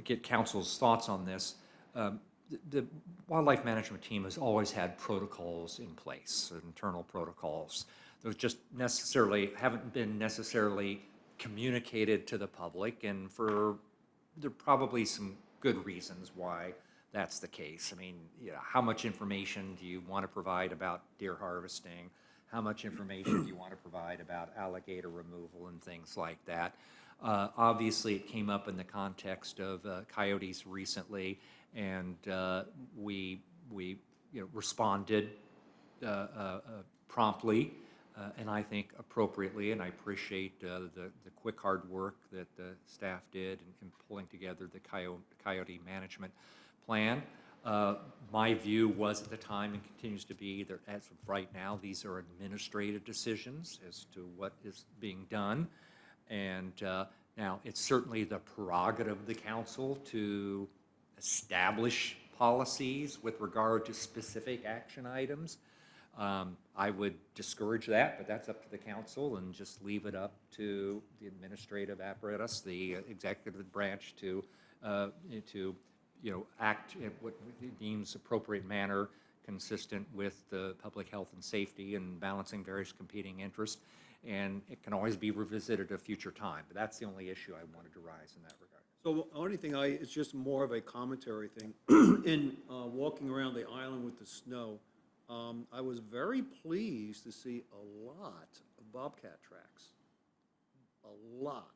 get council's thoughts on this. The wildlife management team has always had protocols in place, internal protocols. Those just haven't been necessarily communicated to the public, and there are probably some good reasons why that's the case. I mean, how much information do you want to provide about deer harvesting? How much information do you want to provide about alligator removal and things like that? Obviously, it came up in the context of coyotes recently, and we responded promptly, and I think appropriately, and I appreciate the quick, hard work that the staff did in pulling together the coyote management plan. My view was at the time, and continues to be, that as of right now, these are administrative decisions as to what is being done. And now, it's certainly the prerogative of the council to establish policies with regard to specific action items. I would discourage that, but that's up to the council, and just leave it up to the administrative apparatus, the executive branch, to act in what it deems appropriate manner, consistent with the public health and safety and balancing various competing interests. And it can always be revisited at a future time, but that's the only issue I wanted to raise in that regard. So the only thing it's just more of a commentary thing. In walking around the island with the snow, I was very pleased to see a lot of bobcat tracks. A lot.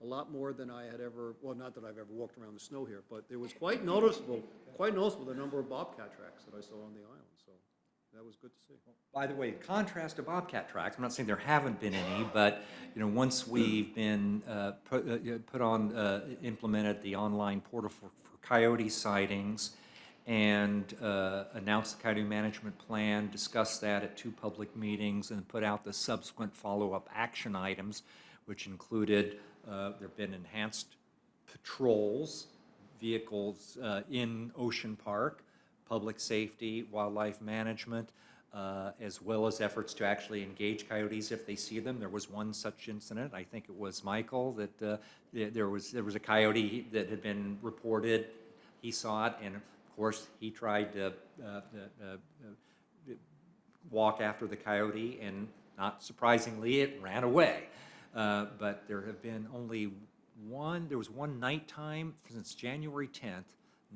A lot more than I had ever, well, not that I've ever walked around the snow here, but it was quite noticeable the number of bobcat tracks that I saw on the island. So that was good to see. By the way, in contrast to bobcat tracks, I'm not saying there haven't been any, but once we've been implemented the online portal for coyote sightings, and announced the coyote management plan, discussed that at 2 public meetings, and put out the subsequent follow-up action items, which included there have been enhanced patrols, vehicles in Ocean Park, public safety, wildlife management, as well as efforts to actually engage coyotes if they see them. There was one such incident, I think it was Michael, that there was a coyote that had been reported. He saw it, and of course, he tried to walk after the coyote, and not surprisingly, it ran away. But there have been there was one nighttime since January 10th,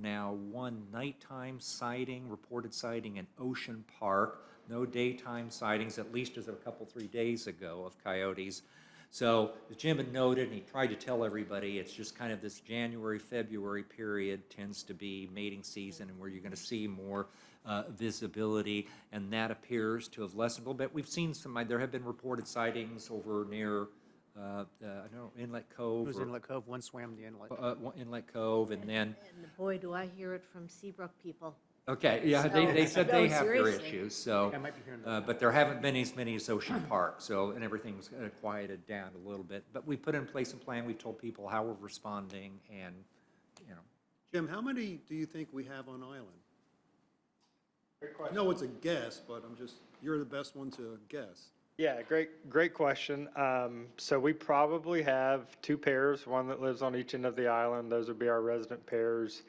now one nighttime sighting, reported sighting in Ocean Park. No daytime sightings, at least as of a couple, 3 days ago, of coyotes. So as Jim had noted, and he tried to tell everybody, it's just kind of this January, February period tends to be mating season, and where you're going to see more visibility, and that appears to have lessened a little bit. We've seen there have been reported sightings over near, I don't know, Inlet Cove. It was Inlet Cove, one swam the inlet. Inlet Cove, and then, And boy, do I hear it from Seabrook people. okay, yeah, they said No, they have their seriously. issues, so. I might be hearing that. But there haven't been as many as Ocean Park, so, and everything's quieted down a little bit. But we put in place a plan, we've told people how we're responding, and, you know. Jim, how many do you think we have on island? I know it's a guess, but you're the best one to guess. Yeah, great question. So we probably have 2 pairs, one that lives on each end of the island. Those would be our resident pairs.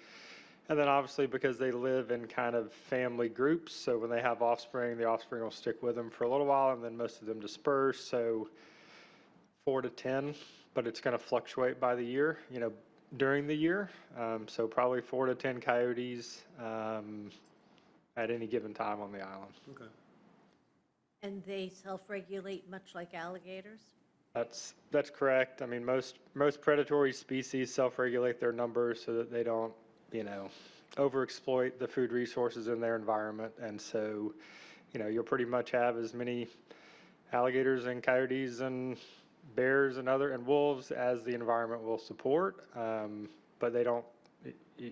And then obviously because they live in kind of family groups, so when they have offspring, the offspring will stick with them for a little while, and then most of them disperse. So 4 to 10, but it's going to fluctuate by the year, during the year. So probably 4 to 10 coyotes at any given time on the island. Okay. And they self-regulate much like alligators? That's correct. I mean, most predatory species self-regulate their numbers so that they don't, overexploit the food resources in their environment. And so, you'll pretty much have as many alligators and coyotes and bears and wolves as the environment will support. But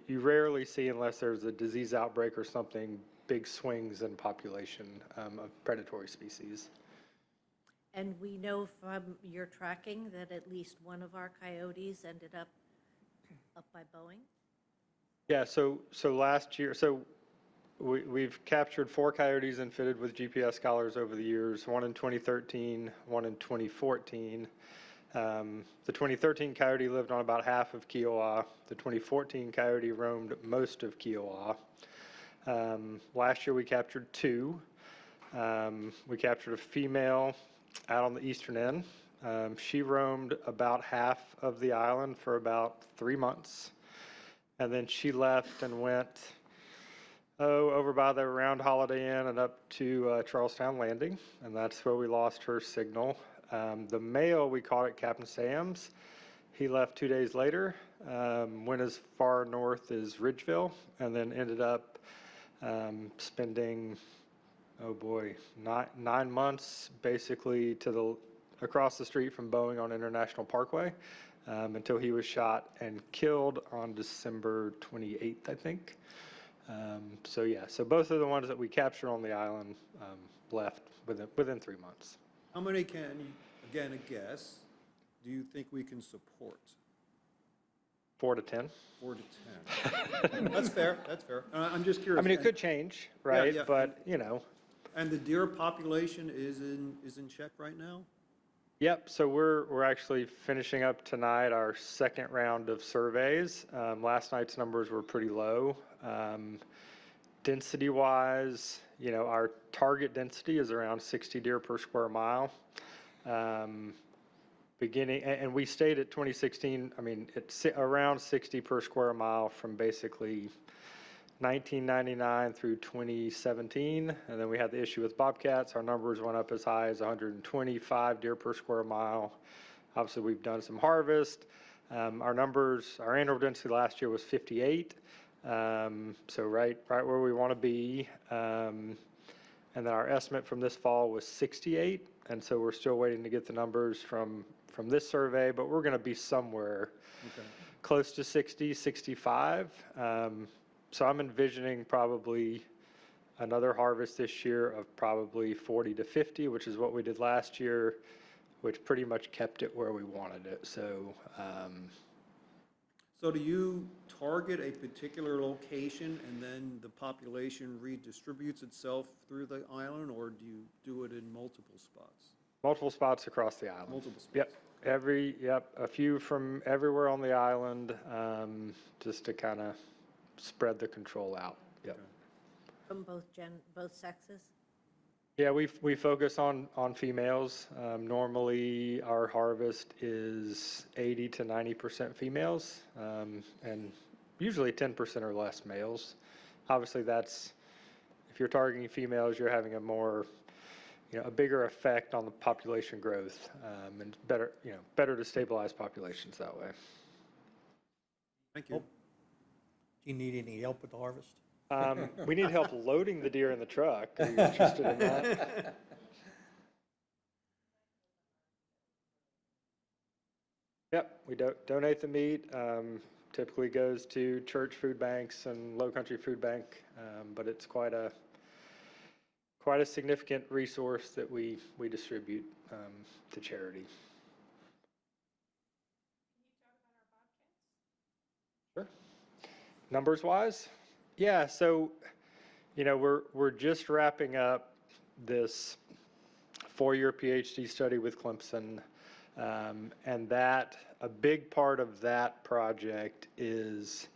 you rarely see, unless there's a disease outbreak or something, big swings in population of predatory species. And we know from your tracking that at least one of our coyotes ended up by Boeing? Yeah, so last year, we've captured 4 coyotes and fitted with GPS collars over the years, one in 2013, one in 2014. The 2013 coyote lived on about half of Kiowa. The 2014 coyote roamed most of Kiowa. Last year we captured 2. We captured a female out on the eastern end. She roamed about half of the island for about 3 months. And then she left and went, over by the Round Holiday Inn and up to Charlestown Landing. And that's where we lost her signal. The male we caught at Captain Sam's. He left 2 days later, went as far north as Ridgeville, and then ended up spending, 9 months basically across the street from Boeing on International Parkway, until he was shot and killed on December 28th, I think. So both of the ones that we captured on the island left within 3 months. How many again, a guess, do you think we can support? 4 to 10. 4 to 10. That's fair. I'm just curious. I mean, it could change, right? yeah. But, And the deer population is in check right now? Yep, so we're actually finishing up tonight our second round of surveys. Last night's numbers were pretty low. Density-wise, our target density is around 60 deer per square mile. And we stayed at 2016, it's around 60 per square mile from basically 1999 through 2017, and then we had the issue with bobcats. Our numbers went up as high as 125 deer per square mile. Obviously, we've done some harvest. Our annual density last year was 58, so right where we want to be. And then our estimate from this fall was 68, and so we're still waiting to get the numbers from this survey, but we're going to be somewhere close to 60, 65. So I'm envisioning probably another harvest this year of probably 40 to 50, which is what we did last year, which pretty much kept it where we wanted it. So So do you target a particular location and then the population redistributes itself through the island, or do you do it in multiple spots? Multiple spots across the island. Multiple spots? Yep, a few from everywhere on the island, just to kind of spread the control out. Yep. From both sexes? Yeah, we focus on females. Normally, our harvest is 80 to 90% females, and usually 10% or less males. Obviously, that's, if you're targeting females, you're having a more, a bigger effect on the population growth, and better to stabilize populations that way. Thank you. Do you need any help with the harvest? We need help loading the deer in the truck. Are you interested in that? Yep, we donate the meat. Typically goes to church food banks and Low Country Food Bank, but it's quite a significant resource that we distribute to charity. Sure. Numbers wise? Yeah, so, we're just wrapping up this 4-year PhD study with Clemson, and a big part of that project is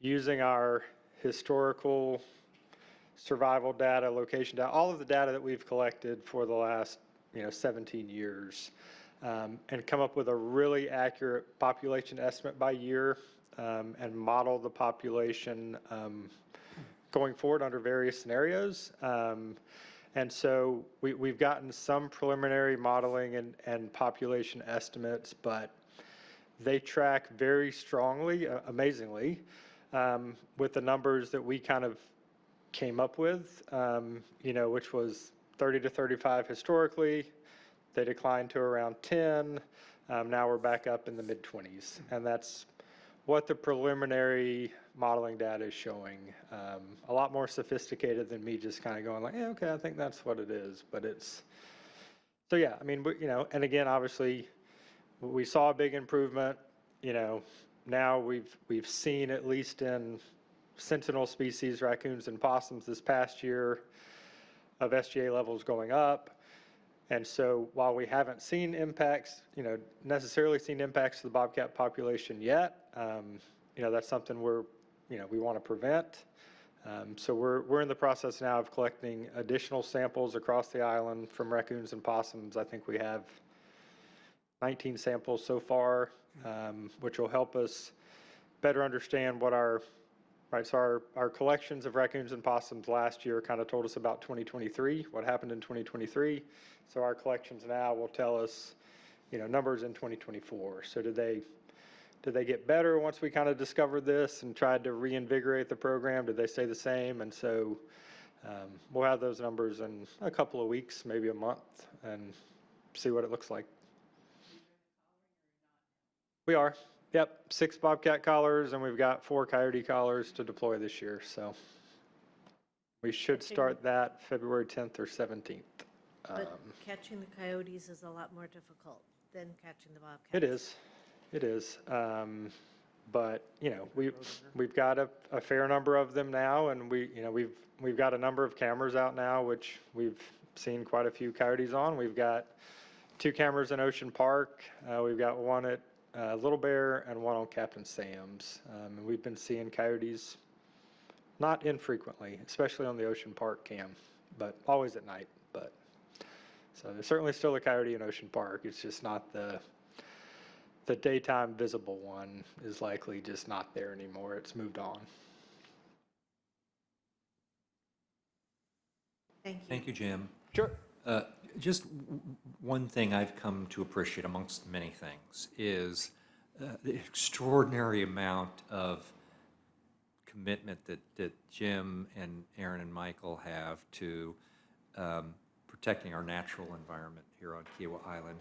using our historical survival data, location data, all of the data that we've collected for the last, 17 years, and come up with a really accurate population estimate by year, and model the population going forward under various scenarios. And so we've gotten some preliminary modeling and population estimates, but they track very strongly, amazingly, with the numbers that we kind of came up with, which was 30 to 35 historically. They declined to around 10. Now we're back up in the mid-20s, and that's what the preliminary modeling data is showing. A lot more sophisticated than me just kind of going like, yeah, okay, I think that's what it is. But so yeah, I mean, and again, obviously, we saw a big improvement. Now we've seen, at least in sentinel species, raccoons and possums this past year, of SGA levels going up. And so while we haven't seen impacts, necessarily seen impacts to the bobcat population yet, that's something we want to prevent. So we're in the process now of collecting additional samples across the island from raccoons and possums. I think we have 19 samples so far, which will help us better understand what our collections of raccoons and possums last year kind of told us about 2023, what happened in 2023. So our collections now will tell us, numbers in 2024. So did they get better once we kind of discovered this and tried to reinvigorate the program? Did they stay the same? And so we'll have those numbers in a couple of weeks, maybe a month, and see what it looks like. We are. Yep, 6 bobcat collars, and we've got 4 coyote collars to deploy this year. So we should start that February 10th or 17th. But catching the coyotes is a lot more difficult than catching the bobcats. It is. But we've got a fair number of them now, and we've got a number of cameras out now, which we've seen quite a few coyotes on. We've got 2 cameras in Ocean Park. We've got one at Little Bear and one on Captain Sam's. And we've been seeing coyotes not infrequently, especially on the Ocean Park cam, but always at night. But so there's certainly still a coyote in Ocean Park. It's just not the daytime visible one is likely just not there anymore. It's moved on. Thank you. Thank you, Jim. Sure. Just one thing I've come to appreciate amongst many things is the extraordinary amount of commitment that Jim and Aaron and Michael have to protecting our natural environment here on Kiowa Island.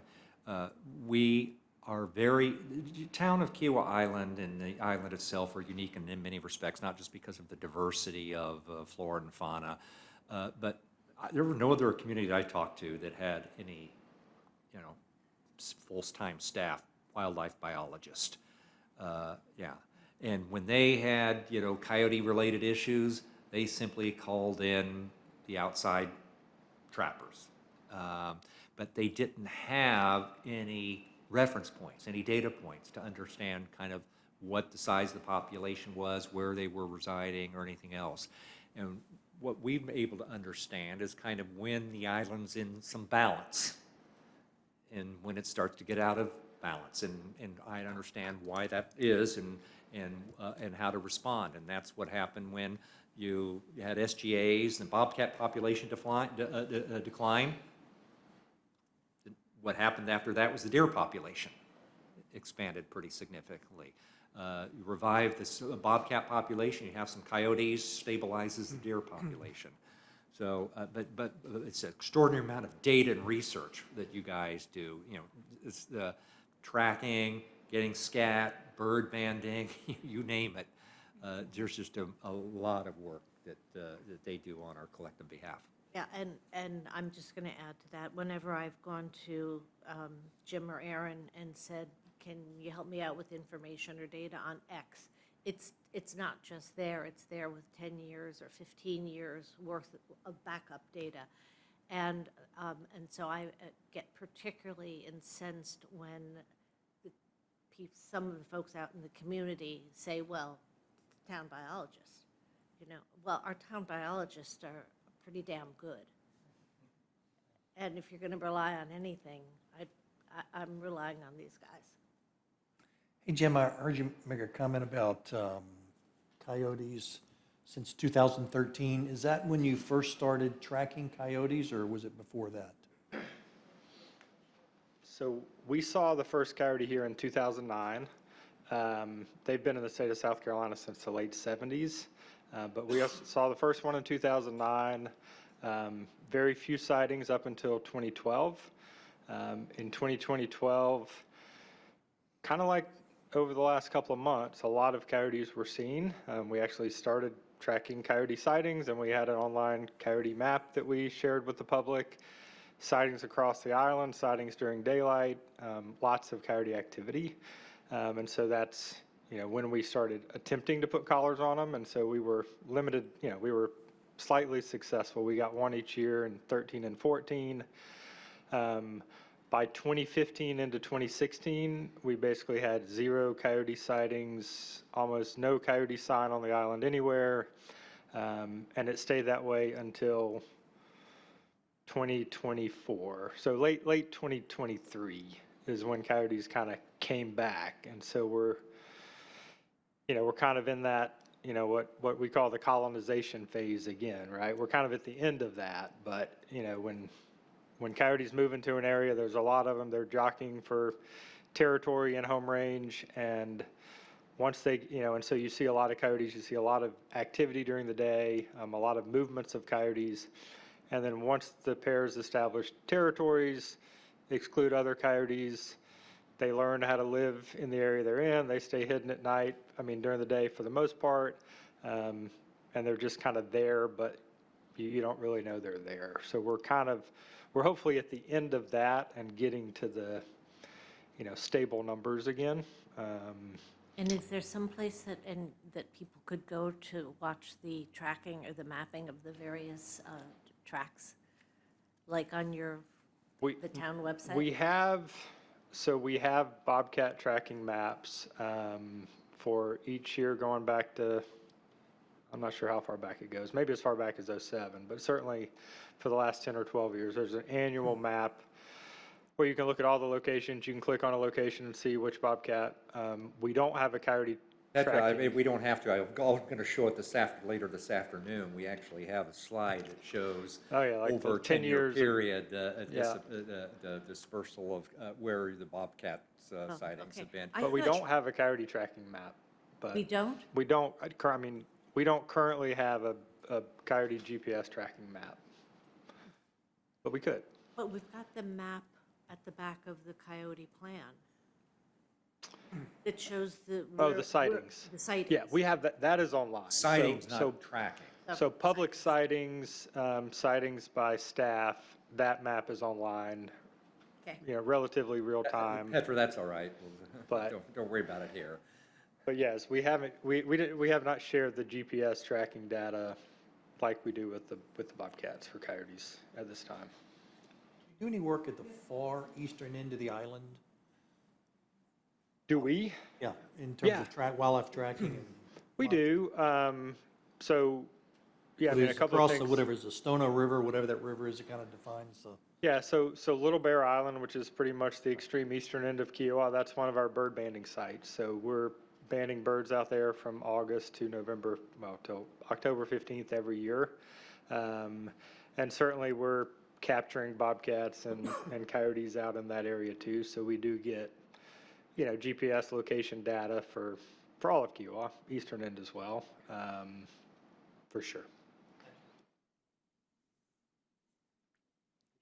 The town of Kiowa Island and the island itself are unique in many respects, not just because of the diversity of flora and fauna, but there were no other community that I talked to that had any, full-time staff wildlife biologist. Yeah, And when they had, coyote-related issues, they simply called in the outside trappers. But they didn't have any reference points, any data points to understand kind of what the size of the population was, where they were residing, or anything else. And what we've been able to understand is kind of when the island's in some balance and when it starts to get out of balance. And I understand why that is and how to respond. And that's what happened when you had SGAs and bobcat population decline. What happened after that was the deer population expanded pretty significantly. You revive this bobcat population, you have some coyotes, stabilizes the deer population. So, but it's an extraordinary amount of data and research that you guys do. It's the tracking, getting scat, bird banding, you name it. There's just a lot of work that they do on our collective behalf. Yeah, and I'm just going to add to that. Whenever I've gone to Jim or Aaron and said, can you help me out with information or data on X, it's not just there, it's there with 10 years or 15 years worth of backup data. And so I get particularly incensed when some of the folks out in the community say, well, town biologists, well, our town biologists are pretty damn good. And if you're going to rely on anything, I'm relying on these guys. Hey, Jim, I heard you make a comment about coyotes since 2013. Is that when you first started tracking coyotes, or was it before that? So we saw the first coyote here in 2009. They've been in the state of South Carolina since the late 70s, but we also saw the first one in 2009. Very few sightings up until 2012. In 2012, kind of like over the last couple of months, a lot of coyotes were seen. We actually started tracking coyote sightings, and we had an online coyote map that we shared with the public. Sightings across the island, sightings during daylight, lots of coyote activity. And so that's, when we started attempting to put collars on them. And so we were limited, we were slightly successful. We got one each year in 13 and 14. By 2015 into 2016, we basically had 0 coyote sightings, almost no coyote sign on the island anywhere. And it stayed that way until 2024. So late 2023 is when coyotes kind of came back. And so we're kind of in that, what we call the colonization phase again, right? We're kind of at the end of that, but, when coyotes move into an area, there's a lot of them. They're jockeying for territory and home range. And once they, and so you see a lot of coyotes, you see a lot of activity during the day, a lot of movements of coyotes. And then once the pairs establish territories, exclude other coyotes, they learn how to live in the area they're in. They stay hidden at night, during the day for the most part. And they're just kind of there, but you don't really know they're there. So we're hopefully at the end of that and getting to the, stable numbers again. And is there some place that people could go to watch the tracking or the mapping of the various tracks, like on the town website? We have bobcat tracking maps for each year going back to, I'm not sure how far back it goes, maybe as far back as 2007, but certainly for the last 10 or 12 years, there's an annual map where you can look at all the locations. You can click on a location and see which bobcat. We don't have a coyote tracking. We don't have to. I'm going to show it later this afternoon. We actually have a slide that shows Like over the 10 10-year years period the dispersal of where the bobcat sightings have been. I But we thought don't have a coyote tracking map. But We don't? We don't, we don't currently have a coyote GPS tracking map. But we could. But we've got the map at the back of the coyote plan that shows the. The sightings. The sightings. Yeah, we have that is online. Sightings, So- not tracking. So public sightings, sightings by staff, that map is online, Okay. relatively real time. Petra, that's all right. But- Don't worry about it here. But yes, we haven't, we have not shared the GPS tracking data like we do with the bobcats for coyotes at this time. Do any work at the far eastern end of the island? Do we? Yeah, in terms Yeah. of wildlife tracking and. We do. So, yeah, I mean, a couple of Across things. the, whatever is the Stono River, whatever that river is, it kind of defines the. Yeah, so Little Bear Island, which is pretty much the extreme eastern end of Kiowa, that's one of our bird banding sites. So we're banding birds out there from August to November, well, till October 15th every year. And certainly we're capturing bobcats and coyotes out in that area too. So we do get, GPS location data for all of Kiowa, eastern end as well, for sure.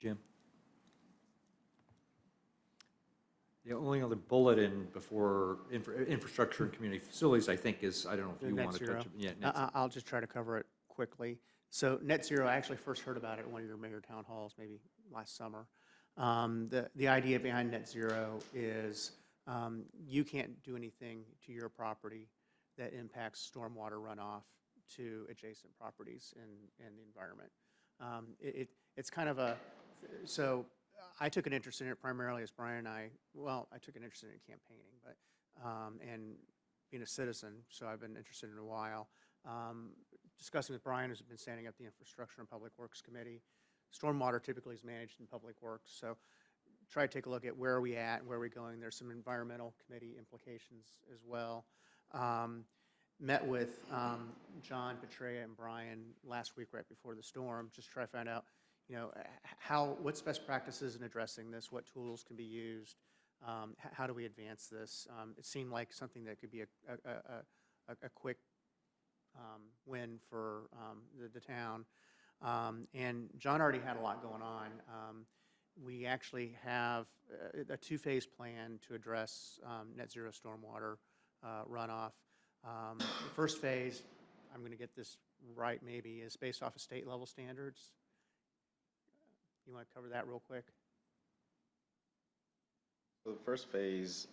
Jim? The only other bullet in before infrastructure and community facilities, I think, is, I don't know if The you net want to zero. touch it. Yeah, net I'll just try to cover it quickly. So net zero, I actually first heard about it at one of your mayor town halls, maybe last summer. The idea behind net zero is you can't do anything to your property that impacts stormwater runoff to adjacent properties in the environment. It's kind of so I took an interest in it primarily as Brian and I took an interest in it in campaigning, but, and being a citizen, so I've been interested in it a while. Discussing with Brian, who's been standing up the Infrastructure and Public Works Committee. Stormwater typically is managed in Public Works, so try to take a look at where are we at, where are we going. There's some environmental committee implications as well. Met with John Petrea and Brian last week right before the storm, just try to find out, what's best practices in addressing this, what tools can be used, how do we advance this? It seemed like something that could be a quick win for the town. And John already had a lot going on. We actually have a two-phase plan to address net zero stormwater runoff. The first phase, I'm going to get this right maybe, is based off of state level standards. You want to cover that real quick? So the first phase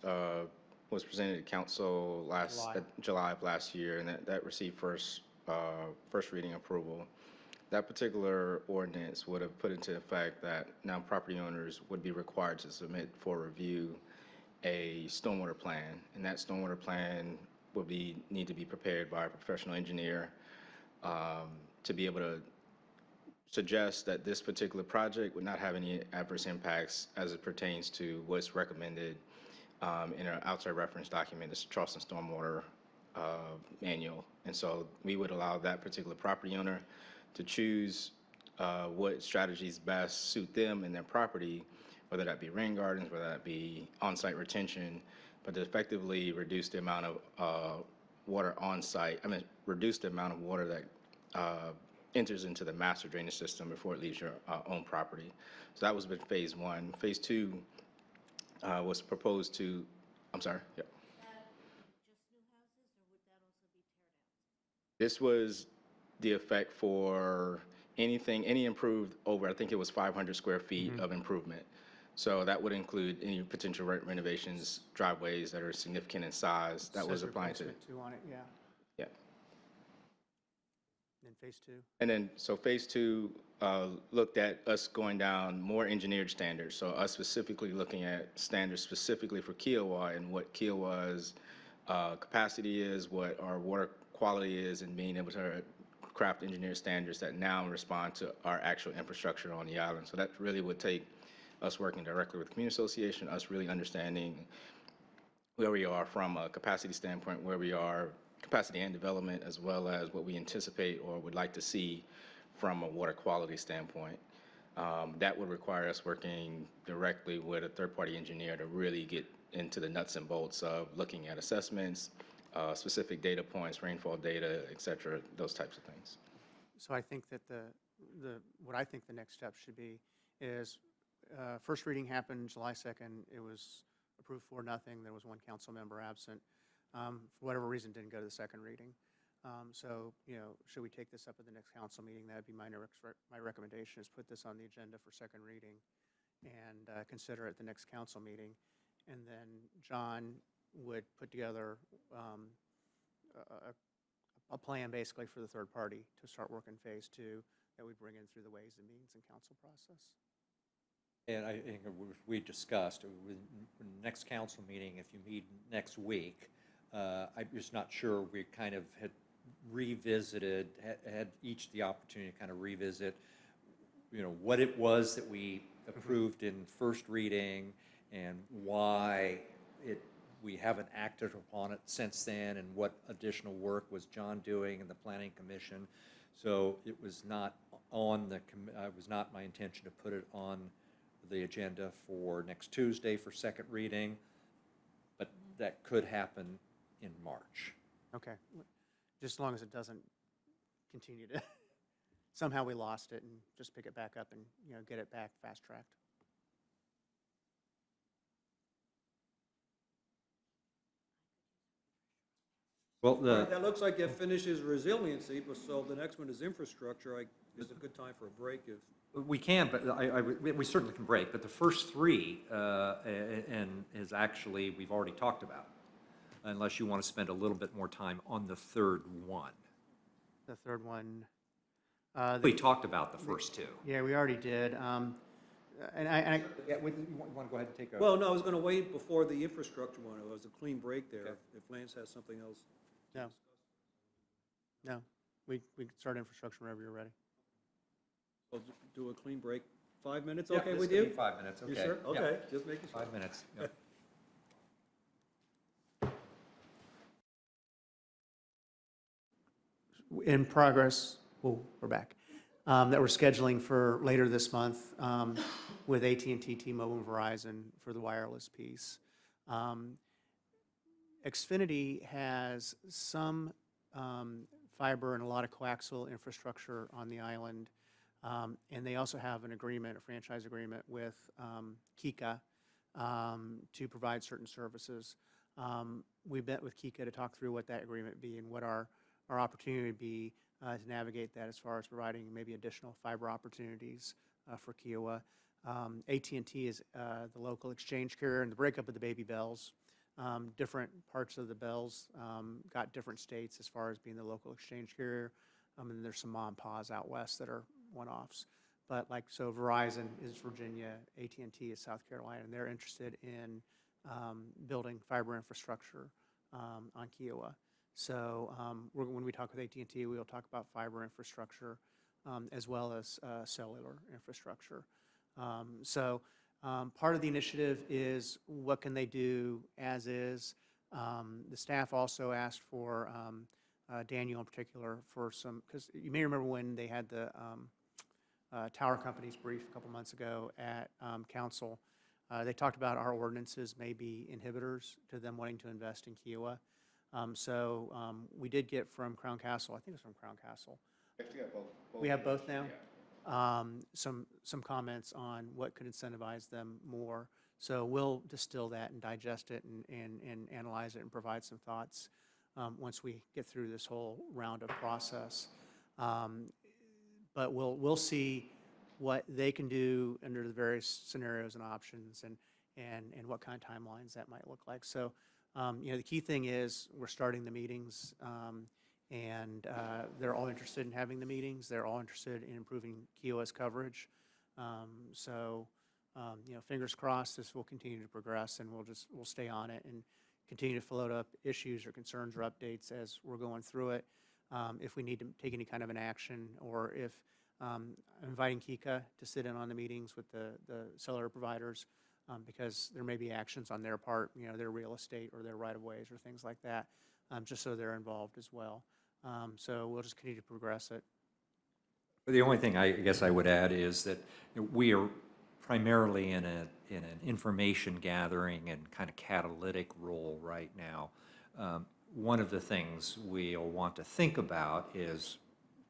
was presented to council July of last year, and that received first reading approval. That particular ordinance would have put into effect that now property owners would be required to submit for review a stormwater plan, and that stormwater plan would need to be prepared by a professional engineer to be able to suggest that this particular project would not have any adverse impacts as it pertains to what's recommended in our outside reference document, this Charleston Stormwater Manual. And so we would allow that particular property owner to choose what strategies best suit them and their property, whether that be rain gardens, whether that be on-site retention, but to effectively reduce the amount of water on-site, reduce the amount of water that enters into the master drainage system before it leaves your own property. So that was phase one. Phase two was proposed to, I'm sorry, yeah. This was the effect for any improved over, I think it was 500 square feet of improvement. So that would include any potential renovations, driveways that are significant in size, that was Says applying to. replacement too on it, yeah. Yeah. Then phase two. And then, so phase two looked at us going down more engineered standards. So us specifically looking at standards specifically for Kiowa and what Kiowa's capacity is, what our water quality is, and being able to craft engineered standards that now respond to our actual infrastructure on the island. So that really would take us working directly with the community association, us really understanding where we are from a capacity standpoint, where we are capacity and development, as well as what we anticipate or would like to see from a water quality standpoint. That would require us working directly with a third-party engineer to really get into the nuts and bolts of looking at assessments, specific data points, rainfall data, et cetera, those types of things. So I think that what I think the next step should be is, first reading happened July 2nd. It was approved 4-0. There was one council member absent. For whatever reason, didn't go to the second reading. So, should we take this up at the next council meeting? That would be my recommendation, is put this on the agenda for second reading and consider it at the next council meeting. And then John would put together a plan basically for the third party to start working phase 2 that we bring in through the Ways and Means and Council process. And I think we discussed, with the next council meeting, if you meet next week, I'm just not sure, we kind of had revisited, had each the opportunity to kind of revisit, what it was that we approved in first reading and why we haven't acted upon it since then, and what additional work was John doing in the Planning Commission. So it was not on the, it was not my intention to put it on the agenda for next Tuesday for second reading, but that could happen in March. Okay, just as long as it doesn't continue to, somehow we lost it, and just pick it back up and, get it back fast-tracked. Well, That looks like it finishes resiliency, but so the next one is infrastructure. It's a good time for a break if. we can, but we certainly can break, but the first three, and is actually, we've already talked about, unless you want to spend a little bit more time on the third one. The third one, We talked about the first two. yeah, we already did. And I, Yeah, you want to go ahead and take a. Well, no, I was gonna wait before the infrastructure one. It was a clean break there. Okay. If Lance has something else. no, we can start infrastructure whenever you're ready. We'll do a clean break. 5 minutes, Yeah, okay this with could you? be 5 minutes, okay. You sure? Yeah. Okay, just making sure. 5 minutes, yeah. In progress, oh, we're back, that we're scheduling for later this month with AT&T, T-Mobile, and Verizon for the wireless piece. Xfinity has some fiber and a lot of coaxial infrastructure on the island, and they also have an agreement, a franchise agreement with Kika to provide certain services. We met with Kika to talk through what that agreement would be and what our opportunity would be to navigate that as far as providing maybe additional fiber opportunities for Kiowa. AT&T is the local exchange carrier, and the breakup of the Baby Bells. Different parts of the Bells got different states as far as being the local exchange carrier. And there's some mom and pa's out west that are one-offs. But so Verizon is Virginia, AT&T is South Carolina, and they're interested in building fiber infrastructure on Kiowa. So when we talk with AT&T, we'll talk about fiber infrastructure as well as cellular infrastructure. Part of the initiative is what can they do as is. The staff also asked for Daniel in particular for some, because you may remember when they had the tower companies brief a couple months ago at council, they talked about our ordinances may be inhibitors to them wanting to invest in Kiowa. We did get from Crown Castle, I think it was from Crown Castle. We have both now? Some comments on what could incentivize them more. So we'll distill that and digest it and analyze it and provide some thoughts once we get through this whole round of process. But we'll see what they can do under the various scenarios and options and what kind of timelines that might look like. So, the key thing is we're starting the meetings, and they're all interested in having the meetings. They're all interested in improving Kiowa's coverage. Fingers crossed this will continue to progress, and we'll stay on it and continue to float up issues or concerns or updates as we're going through it. If we need to take any kind of an action, or if I'm inviting Kika to sit in on the meetings with the cellular providers, because there may be actions on their part, their real estate or their right-of-ways or things like that, just so they're involved as well. So we'll just continue to progress it. The only thing I guess I would add is that we are primarily in an information gathering and kind of catalytic role right now. One of the things we'll want to think about is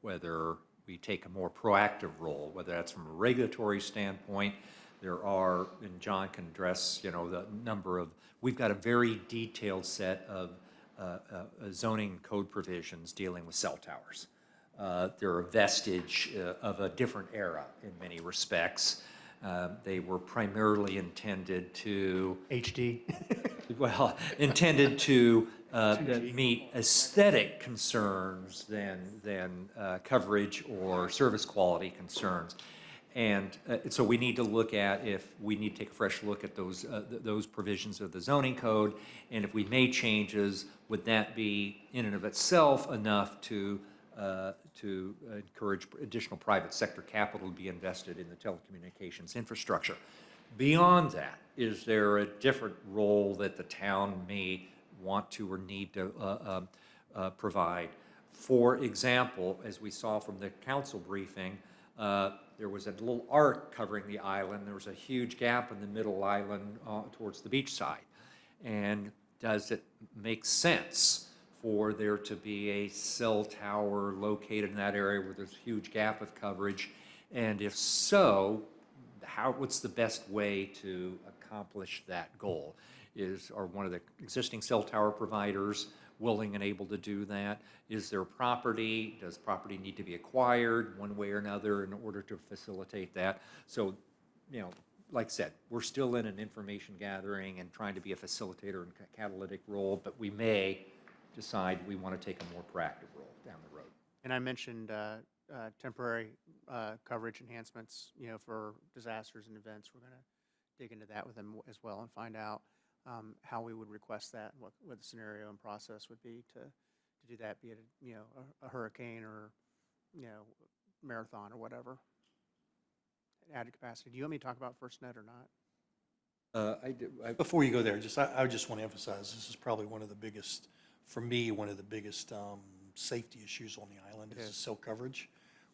whether we take a more proactive role, whether that's from a regulatory standpoint. There are, and John can address, the number of, we've got a very detailed set of zoning code provisions dealing with cell towers. They're a vestige of a different era in many respects. They were primarily intended to HD. well, intended to meet aesthetic concerns than coverage or service quality concerns. And so we need to look at if we need to take a fresh look at those provisions of the zoning code, and if we made changes, would that be in and of itself enough to encourage additional private sector capital to be invested in the telecommunications infrastructure? Beyond that, is there a different role that the town may want to or need to provide? For example, as we saw from the council briefing, there was a little arc covering the island. There was a huge gap in the middle island towards the beach side. And does it make sense for there to be a cell tower located in that area where there's a huge gap of coverage? And if so, what's the best way to accomplish that goal? Are one of the existing cell tower providers willing and able to do that? Is there property? Does property need to be acquired one way or another in order to facilitate that? So, like I said, we're still in an information gathering and trying to be a facilitator and catalytic role, but we may decide we want to take a more proactive role down the road. And I mentioned temporary coverage enhancements, for disasters and events. We're going to dig into that with them as well and find out how we would request that and what the scenario and process would be to do that, be it a hurricane or marathon or whatever. Added capacity. Do you want me to talk about FirstNet or not? Before you go there, I just want to emphasize, this is probably one of the biggest, for me, one of the biggest safety issues on the island is cell coverage,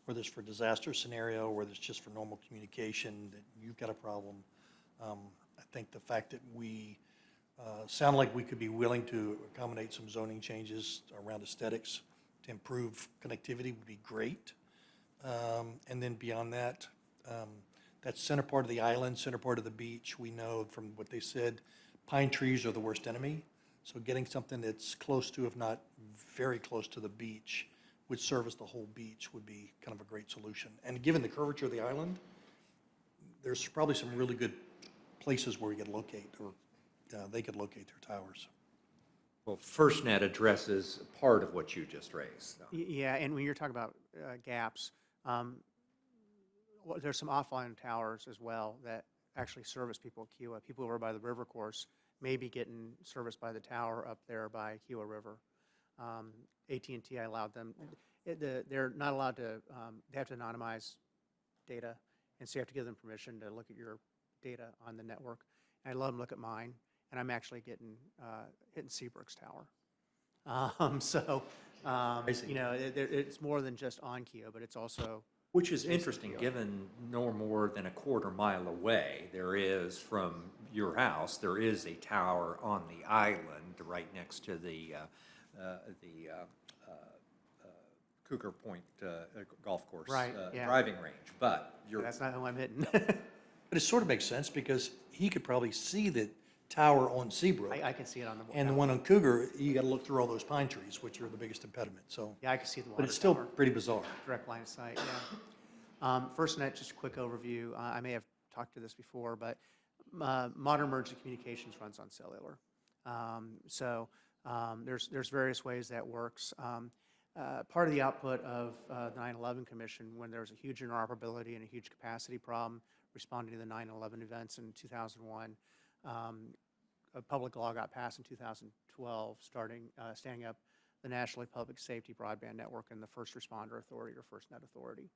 whether it's for disaster scenario, whether it's just for normal communication, that you've got a problem. I think the fact that we sound like we could be willing to accommodate some zoning changes around aesthetics to improve connectivity would be great. And then beyond that, that center part of the island, center part of the beach, we know from what they said, pine trees are the worst enemy. So getting something that's close to, if not very close to the beach, would service the whole beach would be kind of a great solution. And given the curvature of the island, there's probably some really good places where we could locate, or they could locate their towers. Well, FirstNet addresses part of what you just raised. Yeah, and when you're talking about gaps, there's some offline towers as well that actually service people at Kiowa. People over by the river course may be getting serviced by the tower up there by Kiowa River. AT&T, I allowed them. They're not allowed to, they have to anonymize data, and so you have to give them permission to look at your data on the network. And I let them look at mine, and I'm actually hitting Seabrook's tower. It's more than just on Kiowa, but it's also. Which is interesting, given no more than a quarter mile away, there is, from your house, there is a tower on the island right next to the Cougar Point golf course Right, yeah. driving range, but That's not who I'm hitting. But it sort of makes sense because he could probably see the tower on Seabrook. I can see it on the. And the one on Cougar, you got to look through all those pine trees, which are the biggest impediment, so. Yeah, I can see the water But it's still tower. pretty bizarre. Direct line of sight, yeah. FirstNet, just a quick overview. I may have talked to this before, but Modern Emergency Communications runs on cellular. There's various ways that works. Part of the output of the 9/11 Commission, when there was a huge interoperability and a huge capacity problem responding to the 9/11 events in 2001, a public law got passed in 2012, standing up the National Public Safety Broadband Network and the First Responder Authority, or FirstNet Authority.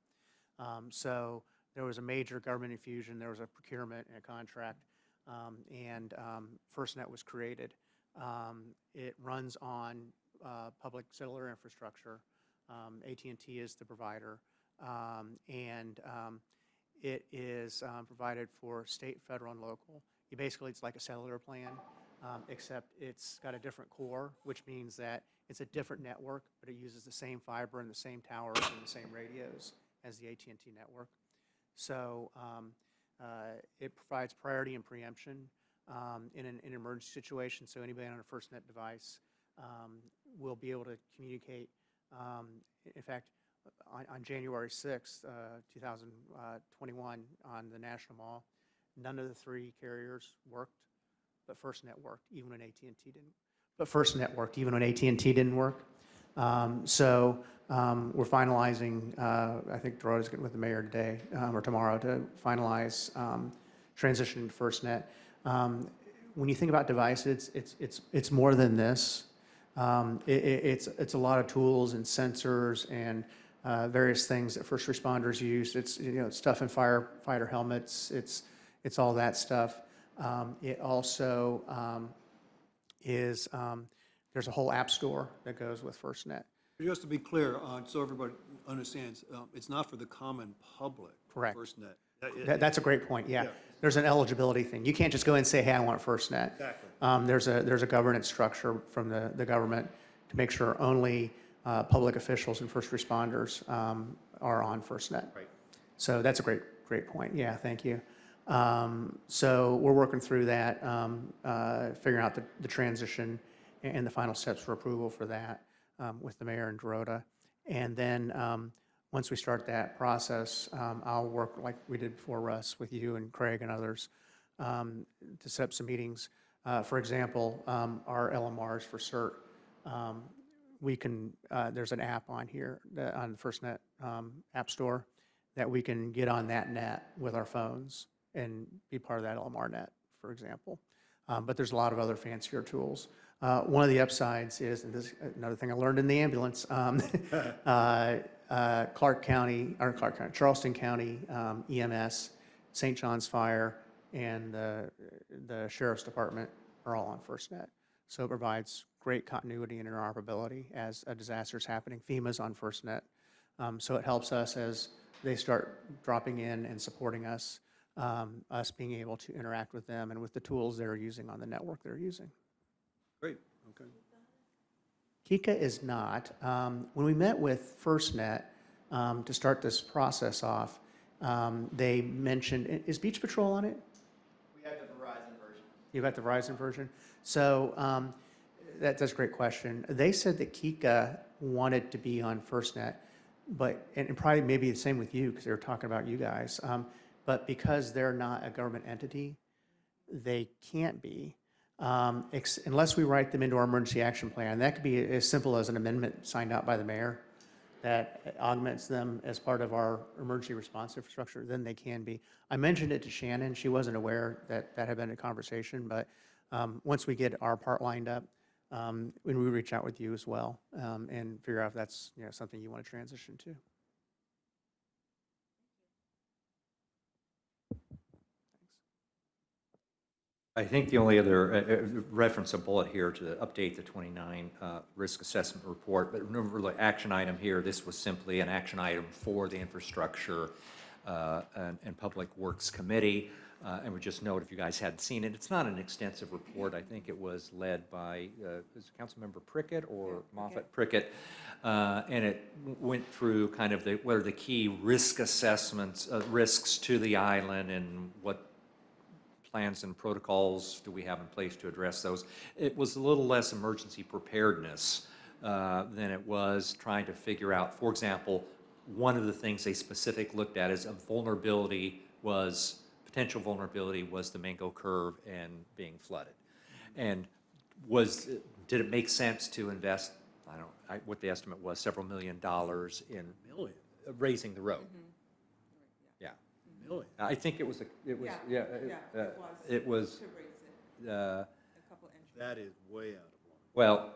So there was a major government infusion, there was a procurement and a contract, and FirstNet was created. It runs on public cellular infrastructure. AT&T is the provider, and it is provided for state, federal, and local. It's like a cellular plan, except it's got a different core, which means that it's a different network, but it uses the same fiber and the same towers and the same radios as the AT&T network. So it provides priority and preemption in an emergency situation. So anybody on a FirstNet device will be able to communicate. In fact, on January 6th, 2021, on the National Mall. None of the three carriers worked, but FirstNet worked, even when AT&T didn't. But FirstNet worked, even when AT&T didn't work. So we're finalizing, I think Dorota's getting with the mayor today or tomorrow to finalize transitioning to FirstNet. When you think about devices, it's more than this. It's a lot of tools and sensors and various things that first responders use. It's stuff in firefighter helmets. It's all that stuff. It also is there's a whole app store that goes with FirstNet. Just to be clear, so everybody understands, it's not for the common public. Correct. FirstNet. That's a great point, yeah. Yeah. There's an eligibility thing. You can't just go in and say, hey, I want FirstNet. Exactly. There's a governance structure from the government to make sure only public officials and first responders are on FirstNet. Right. So that's a great point. Yeah, thank you. So we're working through that, figuring out the transition and the final steps for approval for that with the mayor and Dorota. And then once we start that process, I'll work like we did before, Russ, with you and Craig and others to set up some meetings. For example, our LMRs for CERT, we can, there's an app on here, on the FirstNet App Store, that we can get on that net with our phones and be part of that LMR net, for example. But there's a lot of other fancier tools. One of the upsides is, and this is another thing I learned in the ambulance, Charleston County EMS, St. John's Fire, and the Sheriff's Department are all on FirstNet. So it provides great continuity and interoperability as a disaster is happening. FEMA's on FirstNet. So it helps us as they start dropping in and supporting us, us being able to interact with them and with the tools they're using on the network they're using. Great, okay. Kika is not. When we met with FirstNet to start this process off, they mentioned, is Beach Patrol on it? We have the Verizon version. You got the Verizon version? So that's a great question. They said that Kika wanted to be on FirstNet, but, and probably maybe the same with you, because they were talking about you guys, but because they're not a government entity, they can't be. Unless we write them into our emergency action plan. That could be as simple as an amendment signed out by the mayor that augments them as part of our emergency response infrastructure, then they can be. I mentioned it to Shannon. She wasn't aware that that had been a conversation, but once we get our part lined up, when we reach out with you as well and figure out if that's something you want to transition to. I think the only other reference a bullet here to update the 29 risk assessment report, but remember the action item here, this was simply an action item for the Infrastructure and Public Works Committee. And we just note, if you guys hadn't seen it, it's not an extensive report. I think it was led by, is it Councilmember Prickett or Moffett? Prickett. And it went through kind of what are the key risk assessments, risks to the island, and what plans and protocols do we have in place to address those. It was a little less emergency preparedness than it was trying to figure out, for example, one of the things they specifically looked at is potential vulnerability was the Mingo Curve and being flooded. And did it make sense to invest, what the estimate was, several $1 million in raising the road? Yeah. Really? I think it was, it was. That is way out of line. Well,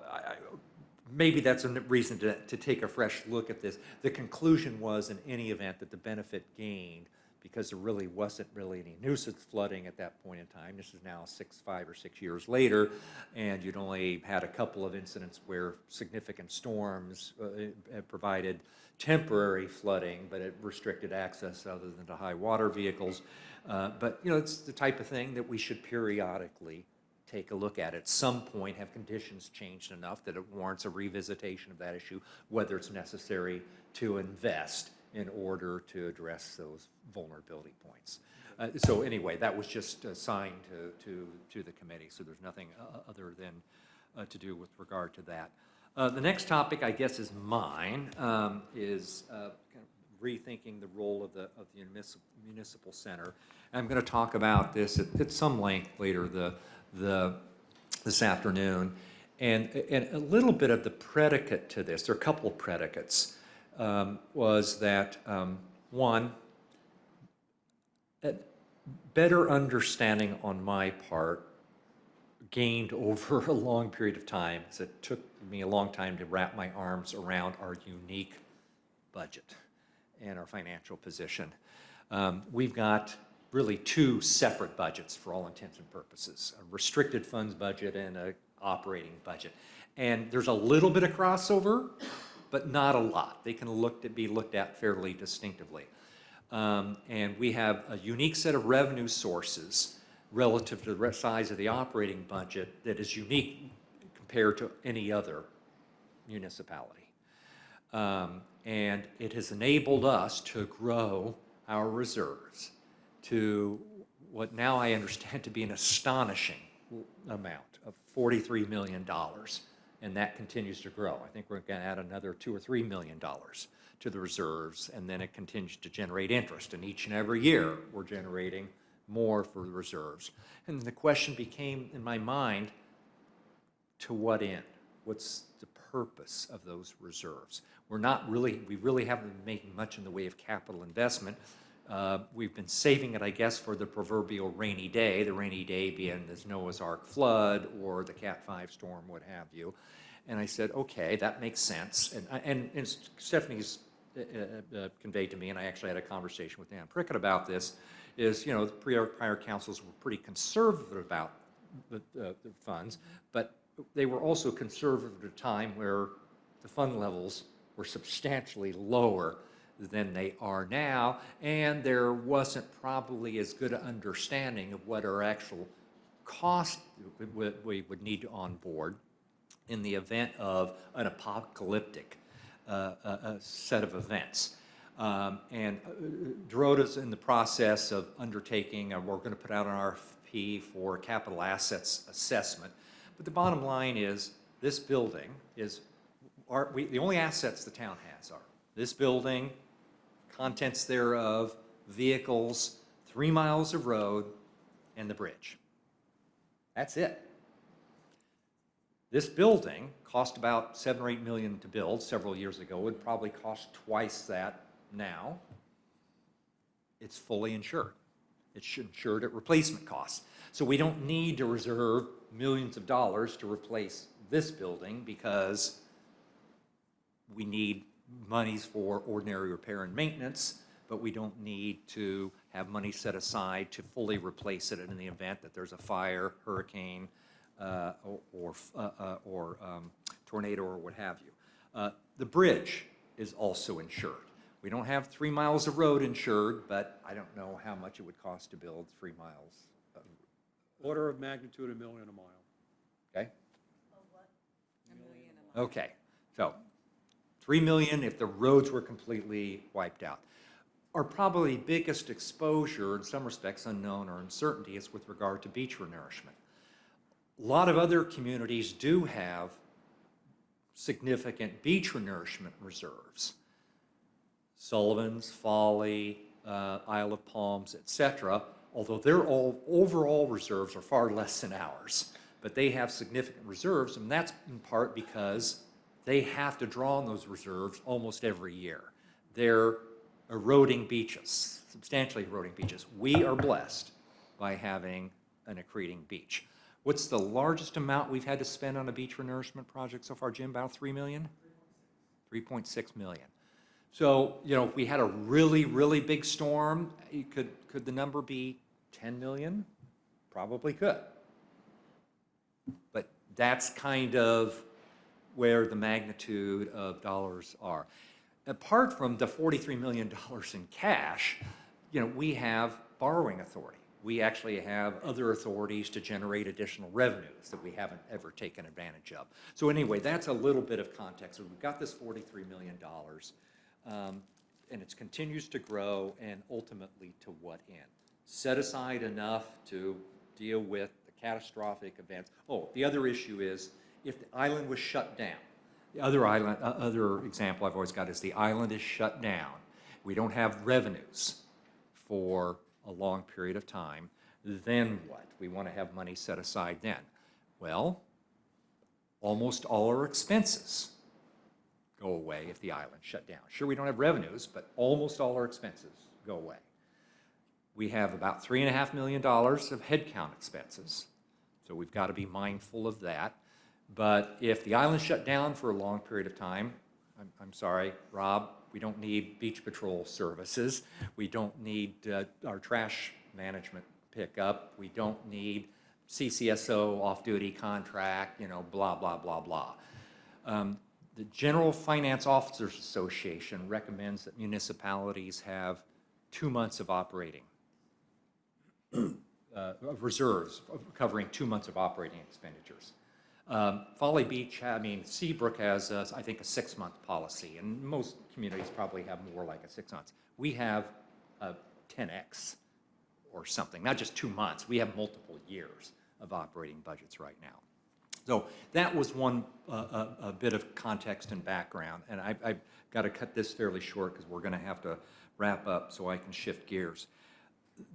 maybe that's a reason to take a fresh look at this. The conclusion was, in any event, that the benefit gained, because there really wasn't any nuisance flooding at that point in time. This is now 5 or 6 years later, and you'd only had a couple of incidents where significant storms provided temporary flooding, but it restricted access other than to high water vehicles. But it's the type of thing that we should periodically take a look at. At some point, have conditions changed enough that it warrants a revisitation of that issue, whether it's necessary to invest in order to address those vulnerability points. So anyway, that was just assigned to the committee, so there's nothing other than to do with regard to that. The next topic, I guess, is mine, is kind of rethinking the role of the municipal center. I'm going to talk about this at some length later this afternoon. And a little bit of the predicate to this, there are a couple of predicates, was that, one, a better understanding on my part gained over a long period of time, as it took me a long time to wrap my arms around our unique budget and our financial position. We've got really two separate budgets for all intents and purposes, a restricted funds budget and an operating budget. And there's a little bit of crossover, but not a lot. They can be looked at fairly distinctively. And we have a unique set of revenue sources relative to the size of the operating budget that is unique compared to any other municipality. And it has enabled us to grow our reserves to what now I understand to be an astonishing amount of $43 million. And that continues to grow. I think we're going to add another $2 or $3 million to the reserves, and then it continues to generate interest. And each and every year, we're generating more for the reserves. And the question became, in my mind, to what end? What's the purpose of those reserves? We really haven't been making much in the way of capital investment. We've been saving it, I guess, for the proverbial rainy day, the rainy day being the Noah's Ark flood or the Cat 5 storm, what have you. And I said, okay, that makes sense. And Stephanie's conveyed to me, and I actually had a conversation with Dan Prickett about this, is, the prior councils were pretty conservative about the funds, but they were also conservative at a time where the fund levels were substantially lower than they are now, and there wasn't probably as good an understanding of what our actual cost we would need to onboard in the event of an apocalyptic set of events. And Darota's in the process of undertaking, we're going to put out an RFP for capital assets assessment. But the bottom line is, this building is, the only assets the town has are this building, contents thereof, vehicles, 3 miles of road, and the bridge. That's it. This building cost about $7 or $8 million to build several years ago. It would probably cost twice that now. It's fully insured. It's insured at replacement costs. So we don't need to reserve millions of dollars to replace this building because we need monies for ordinary repair and maintenance, but we don't need to have money set aside to fully replace it in the event that there's a fire, hurricane, or tornado or what have you. The bridge is also insured. We don't have 3 miles of road insured, but I don't know how much it would cost to build 3 miles. Order of magnitude, $1 million a mile. Okay? Okay, so 3 million if the roads were completely wiped out. Our probably biggest exposure, in some respects unknown or uncertainty, is with regard to beach renourishment. A lot of other communities do have significant beach renourishment reserves. Sullivan's, Folly, Isle of Palms, etc., although their overall reserves are far less than ours. But they have significant reserves, and that's in part because they have to draw on those reserves almost every year. They're eroding beaches, substantially eroding beaches. We are blessed by having an accreting beach. What's the largest amount we've had to spend on a beach renourishment project so far, Jim? About 3 million? 3.6 million. So, if we had a really, really big storm, could the number be 10 million? Probably could. But that's kind of where the magnitude of dollars are. Apart from the $43 million in cash, we have borrowing authority. We actually have other authorities to generate additional revenues that we haven't ever taken advantage of. So anyway, that's a little bit of context. So we've got this $43 million, and it continues to grow, and ultimately to what end? Set aside enough to deal with the catastrophic events. Oh, the other issue is, if the island was shut down, The other example I've always got is the island is shut down. We don't have revenues for a long period of time. Then what? We want to have money set aside then. Well, almost all our expenses go away if the island's shut down. Sure, we don't have revenues, but almost all our expenses go away. We have about $3.5 million of headcount expenses, so we've got to be mindful of that. But if the island's shut down for a long period of time, I'm sorry, Rob, we don't need beach patrol services. We don't need our trash management pickup. We don't need CCSO off-duty contract, you know, blah, blah, blah, blah. The General Finance Officers Association recommends that municipalities have 2 months of operating of reserves covering 2 months of operating expenditures. Folly Beach, Seabrook has, I think, a 6-month policy, and most communities probably have more like a 6 months. We have a 10x or something, not just 2 months. We have multiple years of operating budgets right now. So that was one a bit of context and background, and I've got to cut this fairly short because we're going to have to wrap up so I can shift gears.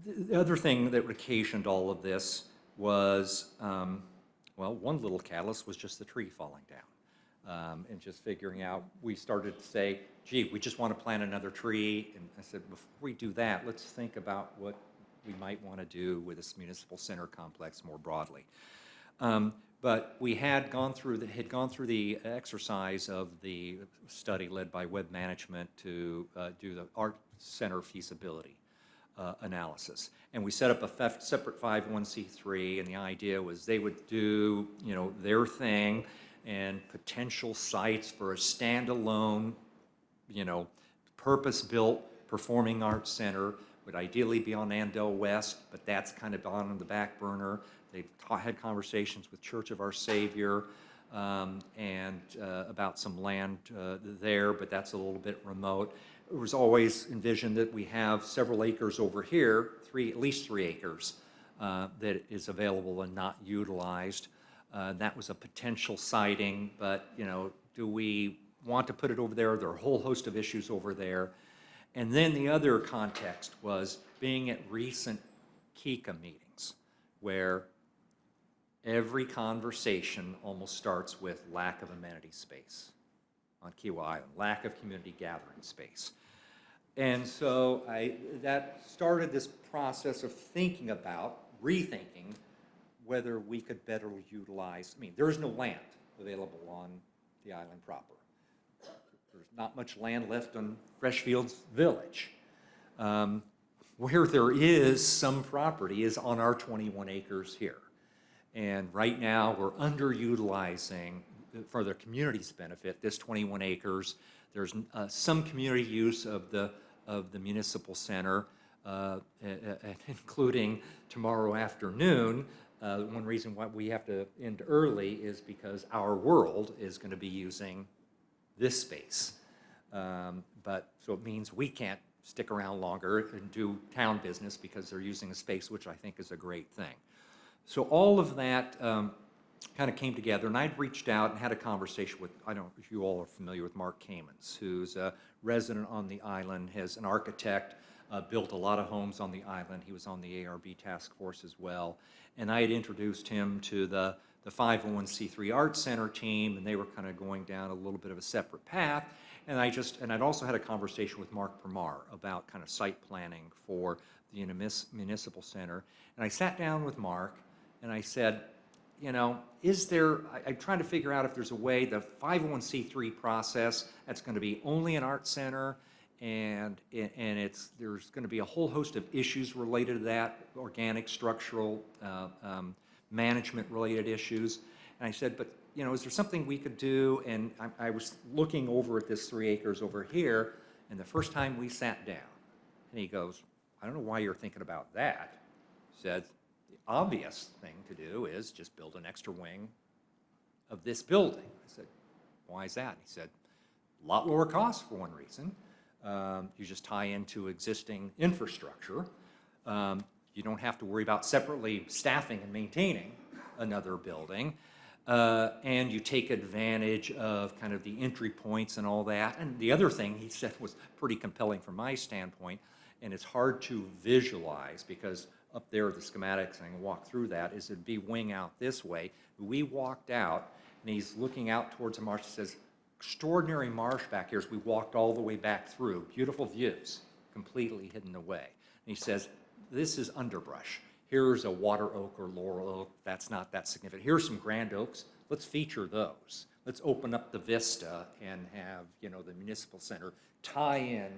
The other thing that occasioned all of this was, well, one little catalyst was just the tree falling down. And just figuring out, we started to say, gee, we just want to plant another tree. And I said, before we do that, let's think about what we might want to do with this municipal center complex more broadly. But we had gone through the exercise of the study led by Web Management to do the art center feasibility analysis. And we set up a separate 501c3, and the idea was they would do, you know, their thing and potential sites for a standalone, you know, purpose-built performing arts center would ideally be on Andell West, but that's kind of on the back burner. They had conversations with Church of Our Savior and about some land there, but that's a little bit remote. It was always envisioned that we have several acres over here, at least 3 acres, that is available and not utilized. That was a potential siting, but, you know, do we want to put it over there? There are a whole host of issues over there. And then the other context was being at recent KICA meetings, where every conversation almost starts with lack of amenity space on Kiawah Island, lack of community gathering space. And so that started this process of thinking about, rethinking, whether we could better utilize, there is no land available on the island proper. There's not much land left on Freshfields Village. Where there is some property is on our 21 acres here. And right now, we're underutilizing, for the community's benefit, this 21 acres. There's some community use of the municipal center, including tomorrow afternoon. One reason why we have to end early is because our world is going to be using this space. So it means we can't stick around longer and do town business because they're using a space, which I think is a great thing. So all of that kind of came together, and I'd reached out and had a conversation with, I don't know if you all are familiar with Mark Kamens, who's a resident on the island, has an architect, built a lot of homes on the island. He was on the ARB task force as well. And I had introduced him to the 501c3 Arts Center team, and they were kind of going down a little bit of a separate path. And I'd also had a conversation with Mark Permar about kind of site planning for the municipal center. And I sat down with Mark and I said, you know, I'm trying to figure out if there's a way, the 501c3 process, that's going to be only an art center, and there's going to be a whole host of issues related to that, organic, structural, management-related issues. And I said, but, you know, is there something we could do? And I was looking over at this 3 acres over here, and the first time we sat down, and he goes, I don't know why you're thinking about that. He said, the obvious thing to do is just build an extra wing of this building. I said, why is that? He said, a lot lower cost for one reason. You just tie into existing infrastructure. You don't have to worry about separately staffing and maintaining another building. and you take advantage of kind of the entry points and all that. And the other thing he said was pretty compelling from my standpoint, and it's hard to visualize because up there, the schematics, and I can walk through that, is it'd be wing out this way. We walked out, and he's looking out towards the marsh. He says, extraordinary marsh back here as we walked all the way back through. Beautiful views, completely hidden away. And he says, this is underbrush. Here's a water oak or laurel oak. That's not that significant. Here's some grand oaks. Let's feature those. Let's open up the vista and have, you know, the municipal center tie in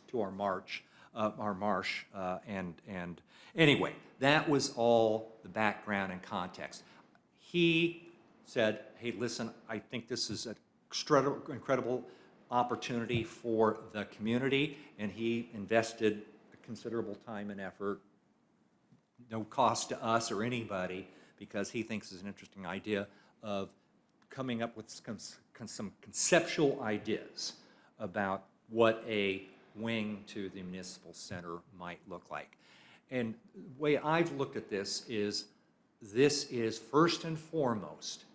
to our marsh. And anyway, that was all the background and context. He said, hey, listen, I think this is an incredible opportunity for the community, and he invested considerable time and effort, no cost to us or anybody, because he thinks it's an interesting idea of coming up with some conceptual ideas about what a wing to the municipal center might look like. And the way I've looked at this is first and foremost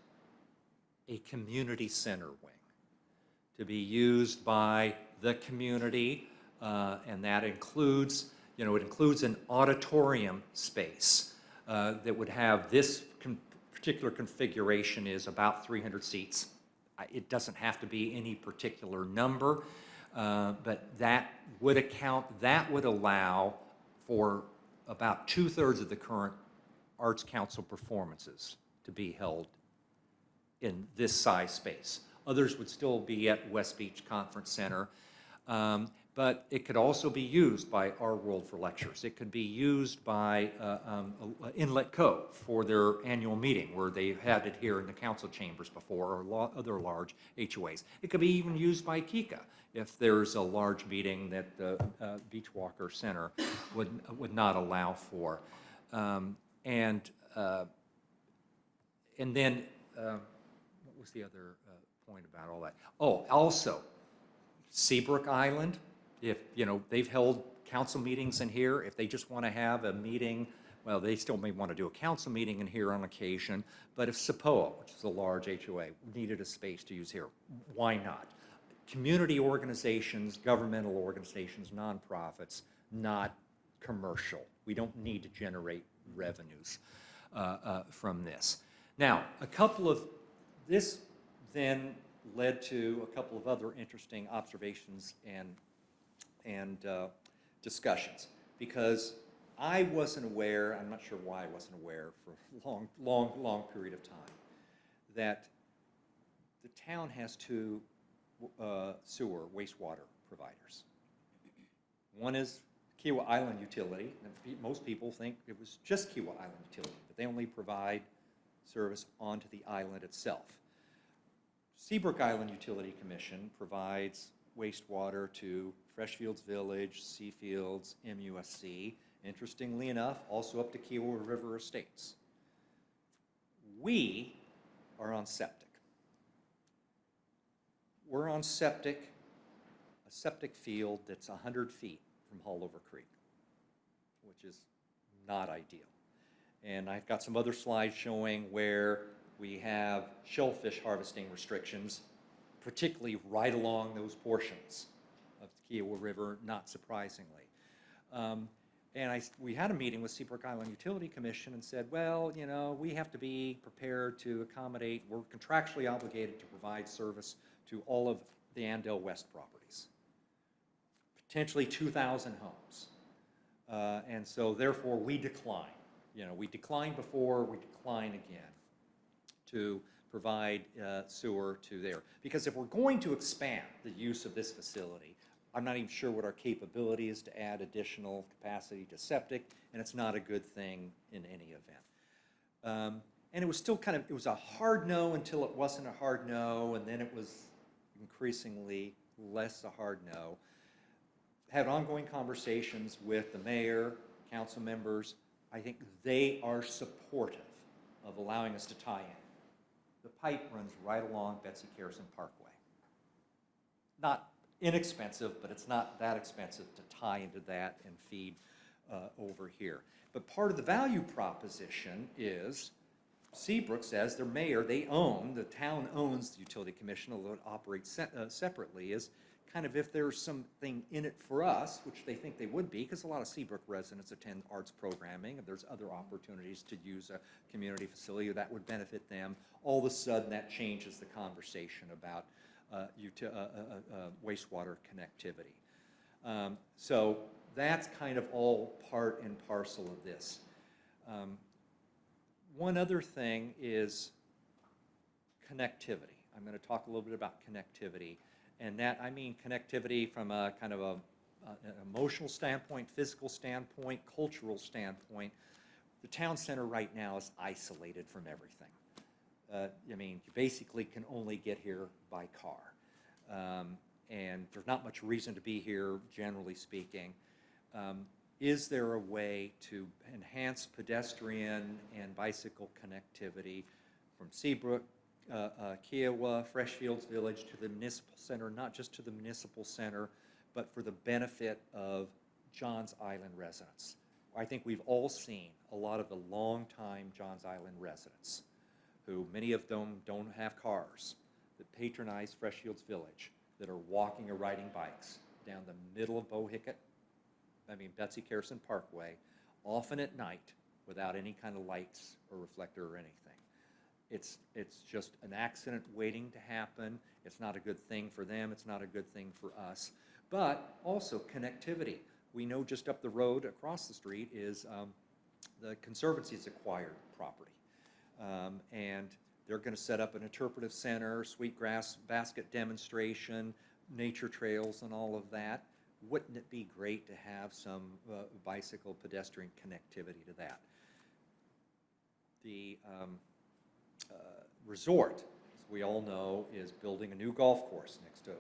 a community center wing to be used by the community, and that includes, you know, it includes an auditorium space that would have this particular configuration is about 300 seats. It doesn't have to be any particular number, but that would allow for about 2/3 of the current Arts Council performances to be held in this size space. Others would still be at West Beach Conference Center, but it could also be used by Our World for lectures. It could be used by Inlet Cove for their annual meeting, where they've had it here in the council chambers before, or other large HOAs. It could be even used by Kika if there's a large meeting that the Beachwalker Center would not allow for. And then, what was the other point about all that? Oh, also, Seabrook Island, if, you know, they've held council meetings in here, if they just want to have a meeting, well, they still may want to do a council meeting in here on occasion, but if SAPOA, which is a large HOA, needed a space to use here, why not? Community organizations, governmental organizations, nonprofits, not commercial. We don't need to generate revenues from this. Now, this then led to a couple of other interesting observations and discussions, because I wasn't aware, I'm not sure why I wasn't aware for a long period of time, that the town has two sewer wastewater providers. One is Kiowa Island Utility, and most people think it was just Kiowa Island Utility, but they only provide service onto the island itself. Seabrook Island Utility Commission provides wastewater to Freshfields Village, Seafields, MUSC, interestingly enough, also up to Kiowa River Estates. We are on septic. We're on septic, a septic field that's 100 feet from Haulover Creek, which is not ideal. And I've got some other slides showing where we have shellfish harvesting restrictions, particularly right along those portions of the Kiowa River, not surprisingly. And we had a meeting with Seabrook Island Utility Commission and said, well, you know, we have to be prepared to accommodate, we're contractually obligated to provide service to all of the Andale West properties, potentially 2,000 homes. And so therefore we decline. You know, we declined before, we decline again to provide sewer to there. Because if we're going to expand the use of this facility, I'm not even sure what our capability is to add additional capacity to septic, and it's not a good thing in any event. And it was still kind of, it was a hard no until it wasn't a hard no, and then it was increasingly less a hard no. Had ongoing conversations with the mayor, council members. I think they are supportive of allowing us to tie in. The pipe runs right along Betsy Carson Parkway. Not inexpensive, but it's not that expensive to tie into that and feed over here. But part of the value proposition is Seabrook says, their mayor, the town owns the utility commission, although it operates separately, is kind of if there's something in it for us, which they think they would be, because a lot of Seabrook residents attend arts programming, and there's other opportunities to use a community facility that would benefit them, all of a sudden that changes the conversation about wastewater connectivity. So that's kind of all part and parcel of this. One other thing is connectivity. I'm going to talk a little bit about connectivity. And that, I mean connectivity from a kind of an emotional standpoint, physical standpoint, cultural standpoint. The town center right now is isolated from everything. I mean, you basically can only get here by car. And there's not much reason to be here, generally speaking. Is there a way to enhance pedestrian and bicycle connectivity from Seabrook, Kiowa, Freshfields Village to the municipal center, not just to the municipal center, but for the benefit of Johns Island residents? I think we've all seen a lot of the longtime Johns Island residents, who many of them don't have cars, that patronize Freshfields Village, that are walking or riding bikes down the middle of Betsy Carson Parkway, often at night, without any kind of lights or reflector or anything. It's just an accident waiting to happen. It's not a good thing for them. It's not a good thing for us. But also connectivity. We know just up the road, across the street, is the Conservancy's acquired property. And they're going to set up an interpretive center, sweetgrass basket demonstration, nature trails, and all of that. Wouldn't it be great to have some bicycle pedestrian connectivity to that? The resort, as we all know, is building a new golf course next to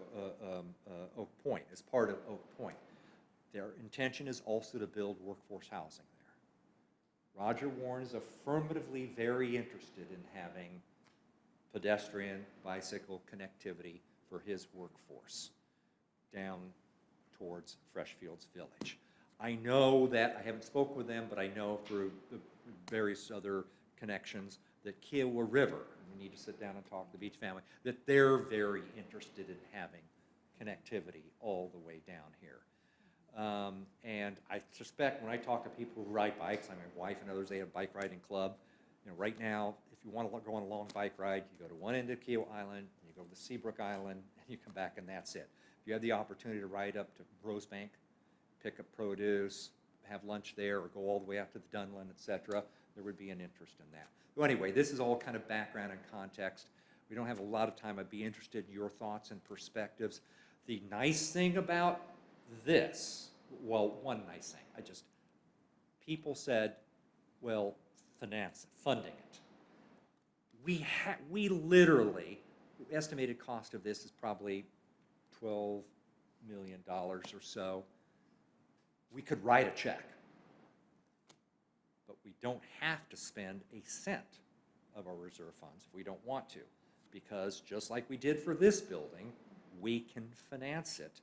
Oak Point, as part of Oak Point. Their intention is also to build workforce housing there. Roger Warren is affirmatively very interested in having pedestrian bicycle connectivity for his workforce down towards Freshfields Village. I know that, I haven't spoken with them, but I know through the various other connections that Kiowa River, and we need to sit down and talk to the Beach family, that they're very interested in having connectivity all the way down here. And I suspect when I talk to people who ride bikes, my wife and others, they have a bike riding club. You know, right now, if you want to go on a long bike ride, you go to one end of Kiowa Island, you go to Seabrook Island, and you come back, and that's it. If you have the opportunity to ride up to Rosebank, pick up produce, have lunch there, or go all the way out to the Dunlin, et cetera, there would be an interest in that. So anyway, this is all kind of background and context. We don't have a lot of time. I'd be interested in your thoughts and perspectives. The nice thing about this, well, one nice thing, people said, well, funding it. We literally, the estimated cost of this is probably $12 million or so. We could write a check, but we don't have to spend a cent of our reserve funds if we don't want to, because just like we did for this building, we can finance it.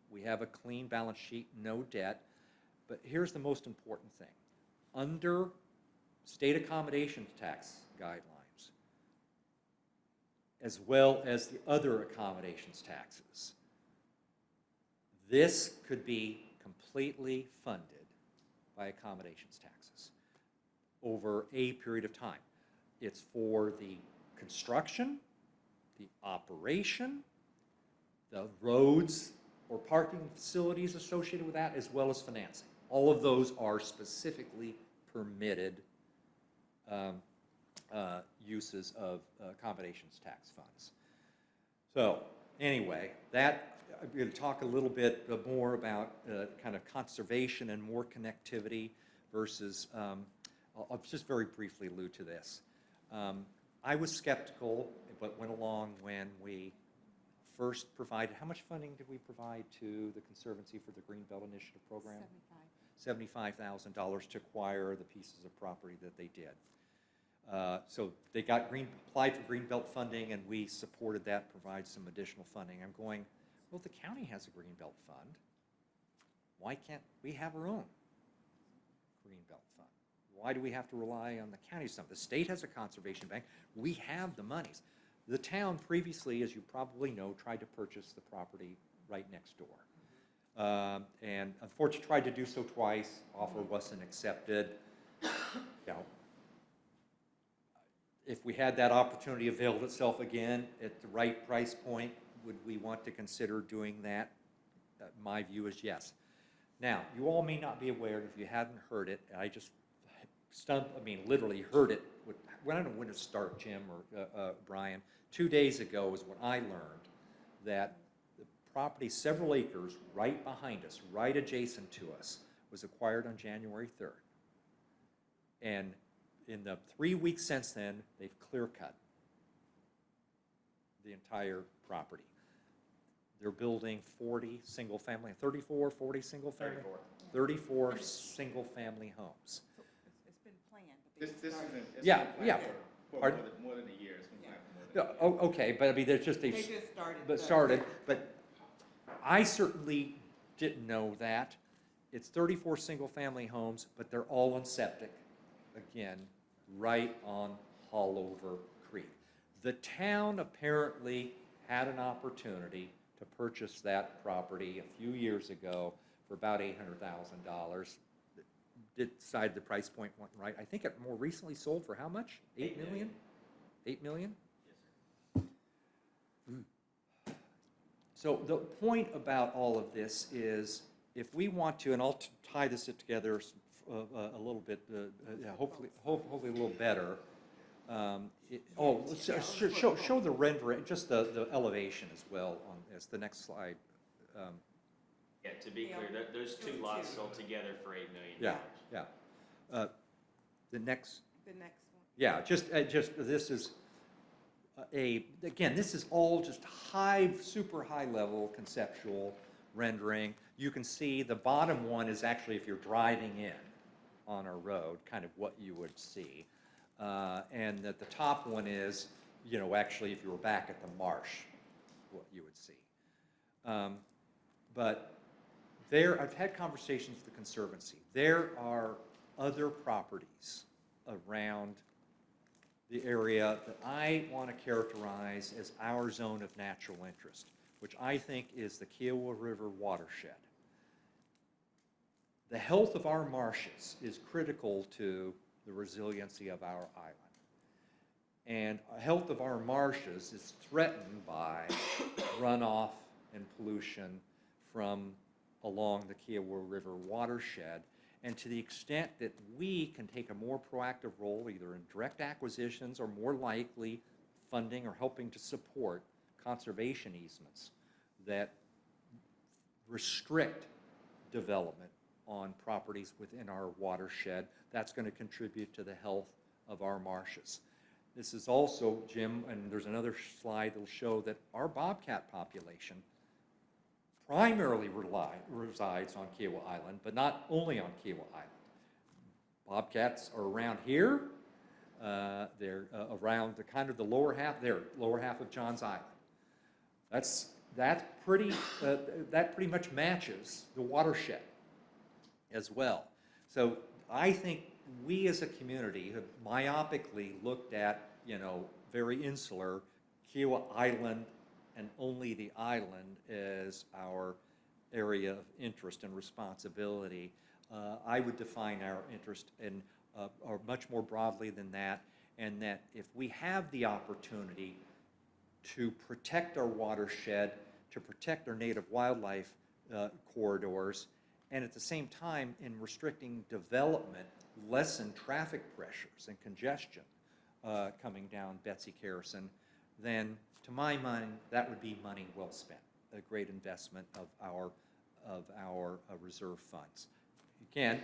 We have a clean balance sheet, no debt, but here's the most important thing. Under state accommodations tax guidelines, as well as the other accommodations taxes, this could be completely funded by accommodations taxes over a period of time. It's for the construction, the operation, the roads or parking facilities associated with that, as well as financing. All of those are specifically permitted uses of accommodations tax funds. So anyway, I'm going to talk a little bit more about kind of conservation and more connectivity versus, I'll just very briefly allude to this. I was skeptical, but went along when we first provided, how much funding did we provide to the Conservancy for the Greenbelt Initiative program? $75,000 to acquire the pieces of property that they did. So they applied for Greenbelt funding, and we supported that, provide some additional funding. I'm going, well, the county has a Greenbelt fund. Why can't we have our own Greenbelt fund? Why do we have to rely on the county some? The state has a conservation bank. We have the monies. The town previously, as you probably know, tried to purchase the property right next door. And unfortunately tried to do so twice, offer wasn't accepted. You know, if we had that opportunity availed itself again at the right price point, would we want to consider doing that? My view is yes. Now, you all may not be aware, if you hadn't heard it, I just literally heard it. I don't know when to start, Jim or Brian. 2 days ago is when I learned that the property, several acres right behind us, right adjacent to us, was acquired on January 3rd. And in the 3 weeks since then, they've clear cut the entire property. They're building 40 single-family, 34, 40 single-family? 34 single-family homes. It's been planned, but This isn't, it's Yeah, been planned yeah. for Pardon? more than a year. It's been planned for more than a Yeah, year. okay, but I mean, there's just, They just started. but started, but I certainly didn't know that. It's 34 single-family homes, but they're all on septic, again, right on Hallover Creek. The town apparently had an opportunity to purchase that property a few years ago for about $800,000. Decided the price point went right. I think it more recently sold for how much? 8 million? 8 million? So the point about all of this is, if we want to, and I'll tie this together a little bit, yeah, hopefully a little better. Show the rendering, just the elevation as well on this, the next slide. Yeah, to be clear, those two lots sold together for $8 million. Yeah, yeah. The next, The next one. yeah, just, this is again, this is all just super high level conceptual rendering. You can see the bottom one is actually, if you're driving in on a road, kind of what you would see. And that the top one is, you know, actually if you were back at the marsh, what you would see. But there, I've had conversations with the Conservancy. There are other properties around the area that I want to characterize as our zone of natural interest, which I think is the Kiowa River watershed. The health of our marshes is critical to the resiliency of our island. And the health of our marshes is threatened by runoff and pollution from along the Kiowa River watershed. And to the extent that we can take a more proactive role, either in direct acquisitions or more likely funding or helping to support conservation easements that restrict development on properties within our watershed, that's going to contribute to the health of our marshes. This is also, Jim, and there's another slide that will show that our bobcat population primarily resides on Kiowa Island, but not only on Kiowa Island. Bobcats are around here. They're around the kind of the lower half of Johns Island. That pretty much matches the watershed as well. So I think we as a community have myopically looked at, you know, very insular Kiowa Island and only the island as our area of interest and responsibility. I would define our interest in or much more broadly than that, and that if we have the opportunity to protect our watershed, to protect our native wildlife corridors, and at the same time, in restricting development, lessen traffic pressures and congestion coming down Betsy Carson, then to my mind, that would be money well spent, a great investment of our reserve funds. Again,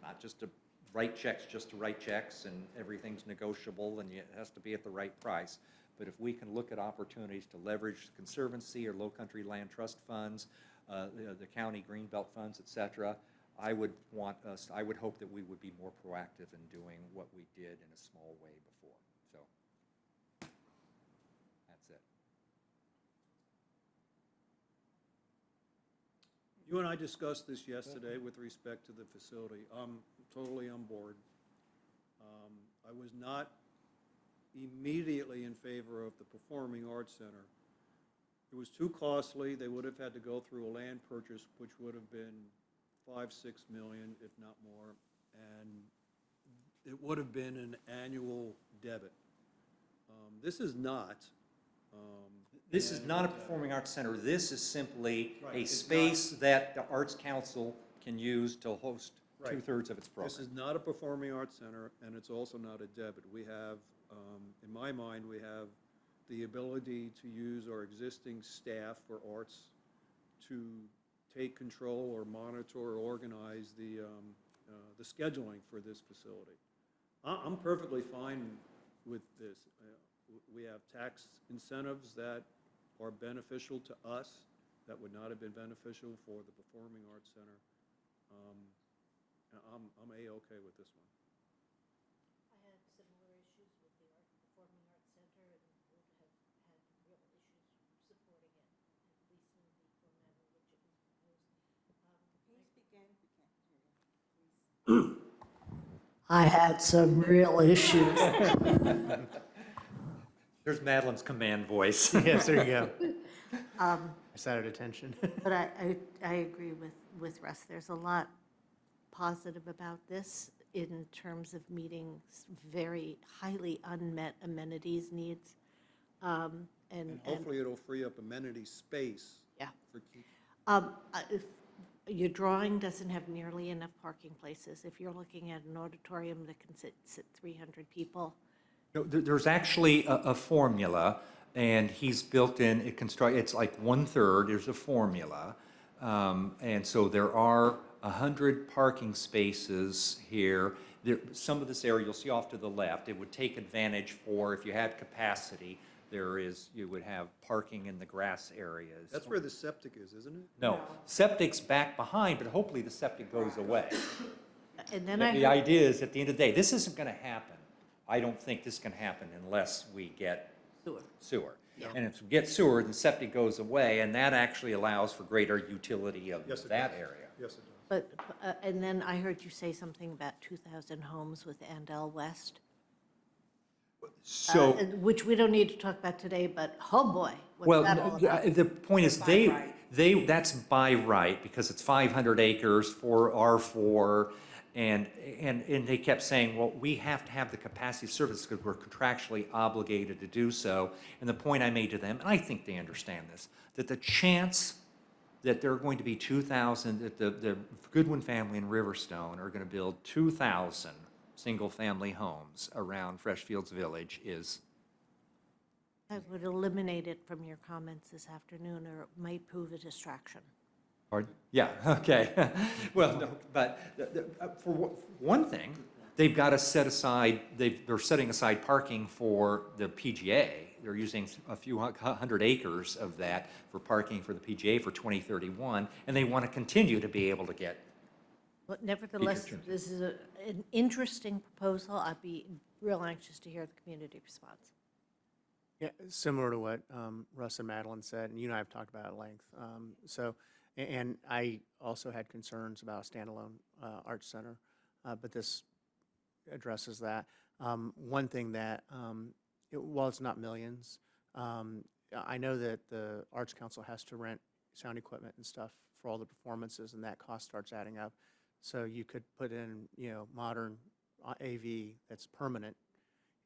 not just to write checks just to write checks and everything's negotiable and it has to be at the right price. But if we can look at opportunities to leverage the Conservancy or Low Country Land Trust funds, the county greenbelt funds, et cetera, I would hope that we would be more proactive in doing what we did in a small way before. So that's it. You and I discussed this yesterday with respect to the facility. I'm totally on board. I was not immediately in favor of the Performing Arts Center. It was too costly. They would have had to go through a land purchase, which would have been 5, 6 million, if not more, and it would have been an annual debit. This is not. This is not a performing arts center. This is simply Right, a it's space that the Arts Council can use to host Right. two-thirds of its This program. is not a Performing Arts Center, and it's also not a debit. We have, in my mind, we have the ability to use our existing staff for arts to take control or monitor or organize the scheduling for this facility. I'm perfectly fine with this. We have tax incentives that are beneficial to us that would not have been beneficial for the Performing Arts Center. I'm A-okay with this one. I had similar issues with the Performing Arts Center and would have had real issues supporting it, at least in the format in which it was proposed. Please begin. We can't hear you. Please. I had some real issues. There's Madeline's command voice. Yes, there you go. I sat at attention. But I agree with Russ. There's a lot positive about this in terms of meeting very highly unmet amenities needs. And hopefully it'll free up amenity space Yeah. for keep. If your drawing doesn't have nearly enough parking places, if you're looking at an auditorium that can sit 300 people, No, there's actually a formula, and he's built in, it's like 1/3, there's a formula. And so there are 100 parking spaces here. Some of this area you'll see off to the left, it would take advantage for, if you had capacity, you would have parking in the grass areas. That's where the septic is, isn't it? No, septic's back behind, but hopefully the septic goes away. and then The I, idea is, at the end of the day, this isn't gonna happen. I don't think this can happen unless we get sewer. And if we get sewer, then septic goes away, and that actually allows for greater utility of Yes, it that does. area. Yes, it does. and then I heard you say something about 2,000 homes with Andel West. So, Which we don't need to talk about today, but oh boy, well, what's that all about? the point is, that's by right, because it's 500 acres for R4, and they kept saying, well, we have to have the capacity of service because we're contractually obligated to do so. And the point I made to them, and I think they understand this, that the chance that there are going to be 2,000, that the Goodwin family in Riverstone are going to build 2,000 single-family homes around Freshfields Village is, I would eliminate it from your comments this afternoon, or it might prove a distraction. pardon? Yeah, okay. Well, no, but for one thing, they've got to set aside, they're setting aside parking for the PGA. They're using a few hundred acres of that for parking for the PGA for 2031, and they want to continue to be able to get. But nevertheless, terms. this is an interesting proposal. I'd be real anxious to hear the community response. Yeah, similar to what Russ and Madeline said, and you and I have talked about at length. And I also had concerns about a standalone arts center, but this addresses that. One thing that, while it's not millions, I know that the Arts Council has to rent sound equipment and stuff for all the performances, and that cost starts adding up. So you could put in, modern AV that's permanent,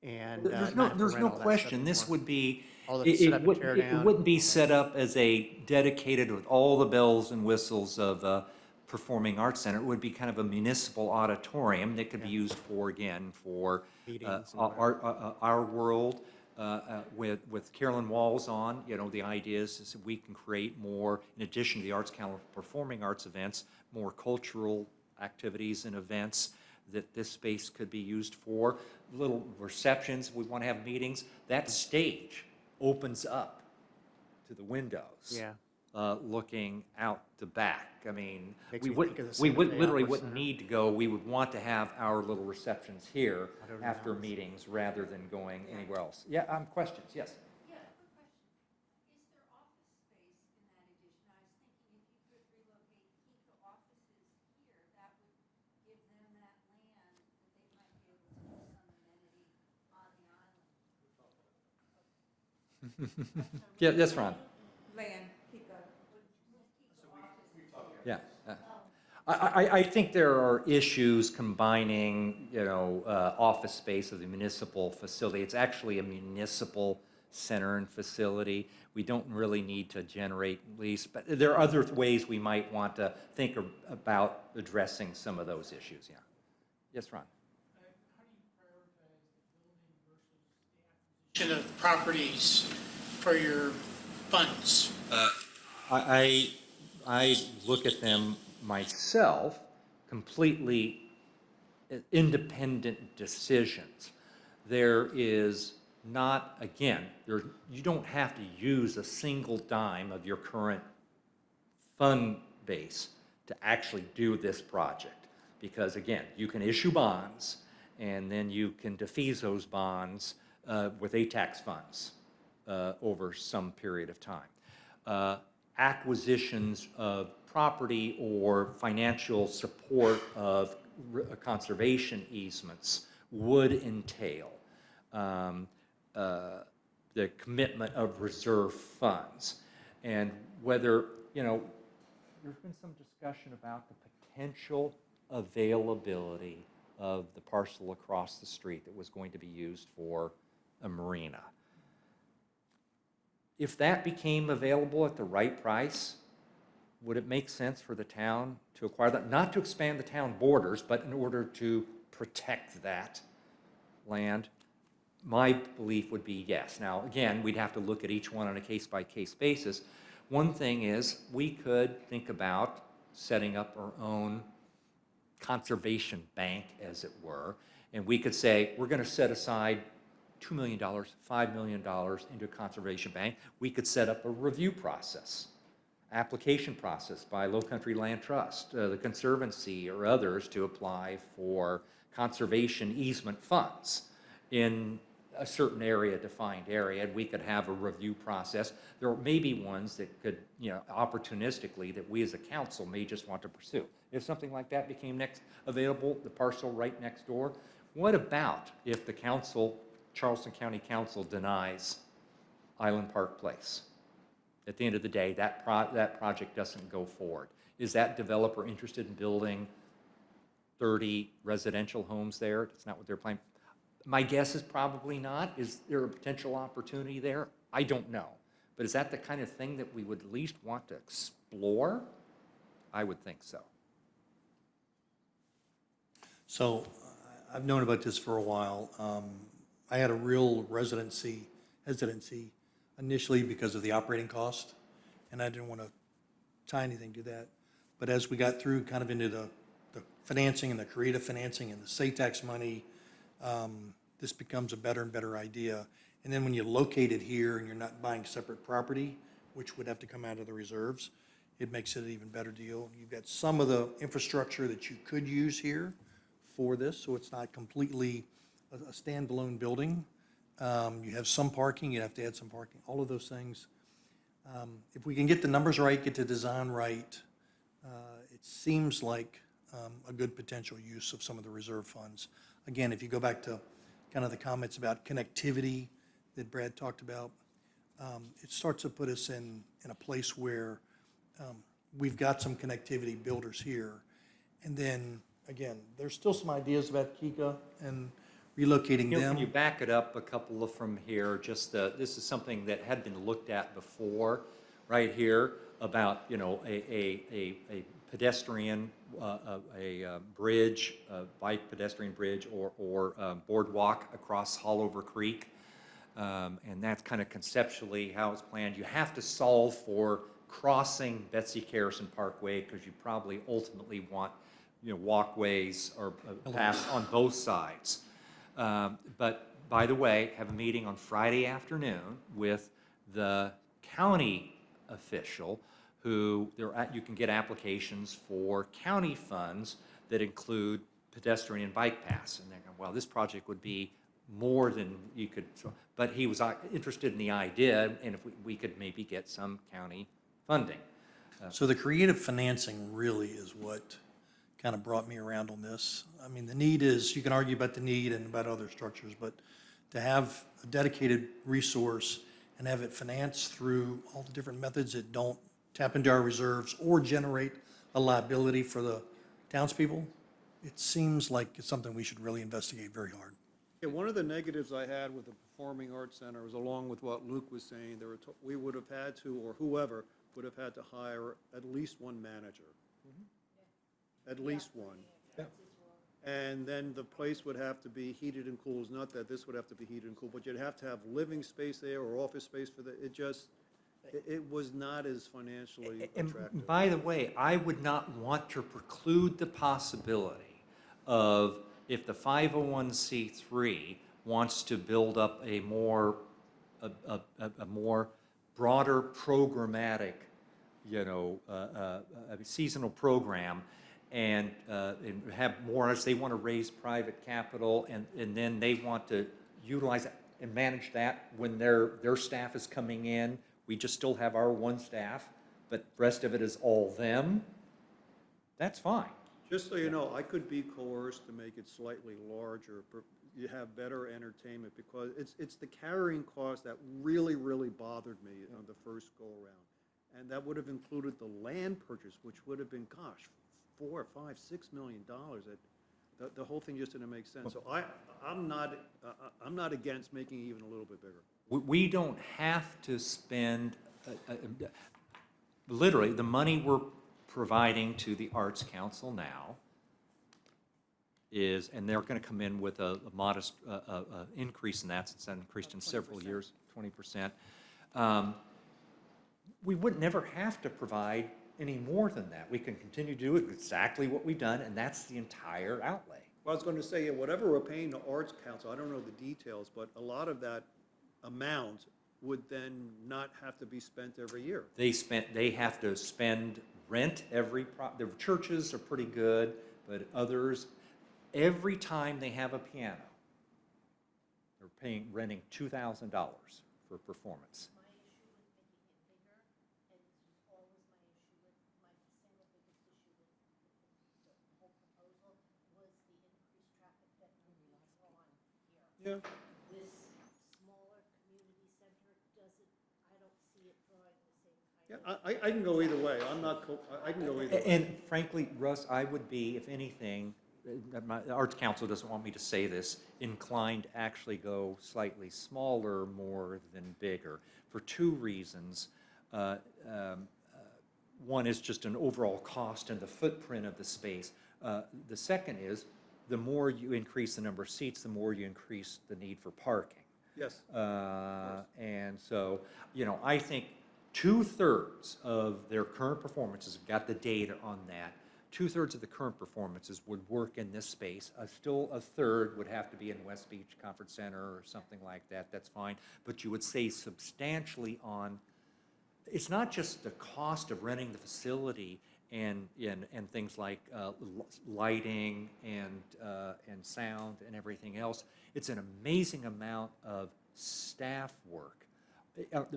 and There's not have to there's rent no all that stuff question, this anymore. would be, All the set up and tear it down. wouldn't be set up as a dedicated with all the bells and whistles of a performing arts center. It would be kind of a municipal auditorium that could be used for, again, for Meetings and whatever. our world, with Carolyn Walls on, the idea is that we can create more, in addition to the Arts Council performing arts events, more cultural activities and events that this space could be used for. Little receptions, we want to have meetings. That stage opens up to the windows. Yeah. Looking out the back. I mean, Makes we me would, think of the we Santa would Fe literally Opera wouldn't Center. need to go. We would want to have our little receptions here don't know after how it's- meetings rather than going anywhere else. Yeah, questions, yes. Yeah, quick question. Is there office space in that addition? I was thinking if you could relocate, keep the offices here, that would give them that land that they might be able to use Yeah, that's Ron. Land, Yeah. I think there are issues combining, office space of the municipal facility. It's actually a municipal center and facility. We don't really need to generate lease, but there are other ways we might want to think about addressing some of those issues, yeah. Yes, Ron? Of properties for your funds? I look at them myself completely independent decisions. There is not, again, you don't have to use a single dime of your current fund base to actually do this project. Because again, you can issue bonds and then you can defease those bonds with ATAX funds over some period of time. Acquisitions of property or financial support of conservation easements would entail the commitment of reserve funds. And whether, there's been some discussion about the potential availability of the parcel across the street that was going to be used for a marina. If that became available at the right price, would it make sense for the town to acquire that? Not to expand the town borders, but in order to protect that land? My belief would be yes. Now, again, we'd have to look at each one on a case-by-case basis. One thing is, we could think about setting up our own conservation bank, as it were, and we could say, we're going to set aside $2 million, $5 million into a conservation bank. We could set up a review process, application process by Low Country Land Trust, the Conservancy, or others to apply for conservation easement funds in a certain area, defined area, and we could have a review process. There may be ones that could, opportunistically, that we as a council may just want to pursue. If something like that became available, the parcel right next door, what about if the council, Charleston County Council, denies Island Park Place? At the end of the day, that project doesn't go forward. Is that developer interested in building 30 residential homes there? That's not what they're planning. My guess is probably not. Is there a potential opportunity there? I don't know. But is that the kind of thing that we would at least want to explore? I would think so. So I've known about this for a while. I had a real hesitancy initially because of the operating cost, and I didn't want to tie anything to that. But as we got through kind of into the financing and the creative financing and the SATAX money, this becomes a better and better idea. And then when you locate it here and you're not buying separate property, which would have to come out of the reserves, it makes it an even better deal. You've got some of the infrastructure that you could use here for this, so it's not completely a standalone building. You have some parking, you have to add some parking, all of those things. If we can get the numbers right, get the design right, it seems like a good potential use of some of the reserve funds. Again, if you go back to kind of the comments about connectivity that Brad talked about, it starts to put us in a place where we've got some connectivity builders here. And then, again, there's still some ideas about Kika and relocating them. When you back it up a couple from here, just this is something that had been looked at before, right here, about a pedestrian, a bridge, a bike pedestrian bridge, or boardwalk across Hollover Creek, and that's kind of conceptually how it's planned. You have to solve for crossing Betsy Carrison Parkway because you probably ultimately want walkways or paths on both sides. But by the way, have a meeting on Friday afternoon with the county official who you can get applications for county funds that include pedestrian and bike paths. And they're going, well, this project would be more than you could, but he was interested in the idea, and if we could maybe get some county funding. So the creative financing really is what kind of brought me around on this. I mean, the need is, you can argue about the need and about other structures, but to have a dedicated resource and have it financed through all the different methods that don't tap into our reserves or generate a liability for the townspeople, it seems like it's something we should really investigate very hard. Yeah, one of the negatives I had with the Performing Arts Center was, along with what Luke was saying, we would have had to, or whoever, would have had to hire at least one manager. At least one. And then the place would have to be heated and cooled. It's not that this would have to be heated and cooled, but you'd have to have living space there or office space for it was not as financially And attractive. by the way, I would not want to preclude the possibility of, if the 501c3 wants to build up a more broader programmatic, a seasonal program, and have more, as they want to raise private capital, and then they want to utilize it and manage that when their staff is coming in. We just still have our one staff, but the rest of it is all them. That's fine. Just so you know, I could be coerced to make it slightly larger, you have better entertainment, because it's the carrying cost that really, really bothered me on the first go-around. And that would have included the land purchase, which would have been, gosh, $4, $5, $6 million. The whole thing just didn't make sense. So I'm not against making it even a little bit bigger. We don't have to spend, literally, the money we're providing to the Arts Council now is, and they're going to come in with a modest increase in that, since that increased in several years, 20%. We would never have to provide any more than that. We can continue to do exactly what we've done, and that's the entire outlay. Well, I was going to say, whatever we're paying the Arts Council, I don't know the details, but a lot of that amount would then not have to be spent every year. They have to spend rent the churches are pretty good, but others, every time they have a piano, they're renting $2,000 for performance. Yeah. This smaller community center doesn't, I don't see it drawing the same kind of. Yeah, I can go either way. I can go either way. And frankly, Russ, I would be, if anything, the Arts Council doesn't want me to say this, inclined to actually go slightly smaller more than bigger, for two reasons. One is just an overall cost and the footprint of the space. The second is, the more you increase the number of seats, the more you increase the need for parking. Yes. And so, I think 2/3 of their current performances, we've got the data on that, 2/3 of the current performances would work in this space. Still a third would have to be in West Beach Conference Center or something like that. That's fine. But you would save substantially on, it's not just the cost of renting the facility and things like lighting and sound and everything else. It's an amazing amount of staff work,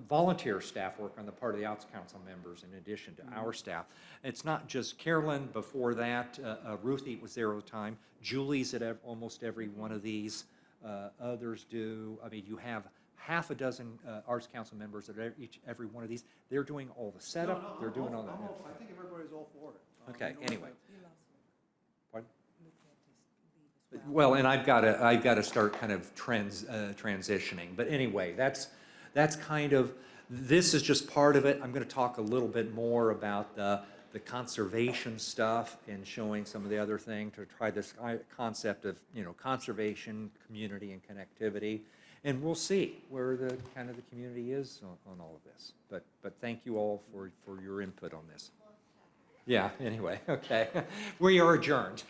volunteer staff work on the part of the Arts Council members in addition to our staff. It's not just Carolyn before that. Ruthie was there all the time. Julie's at almost every one of these. Others do. I mean, you have half a dozen Arts Council members at every one of these. They're doing all the setup. They're doing all that. I think everybody's all for it. Okay, anyway. Pardon? Well, and I've got to start kind of transitioning. But anyway, that's kind of, this is just part of it. I'm going to talk a little bit more about the conservation stuff and showing some of the other thing to try this concept of, conservation, community, and connectivity. And we'll see where the kind of the community is on all of this. But thank you all for your input on this. Yeah, anyway, okay. We are adjourned.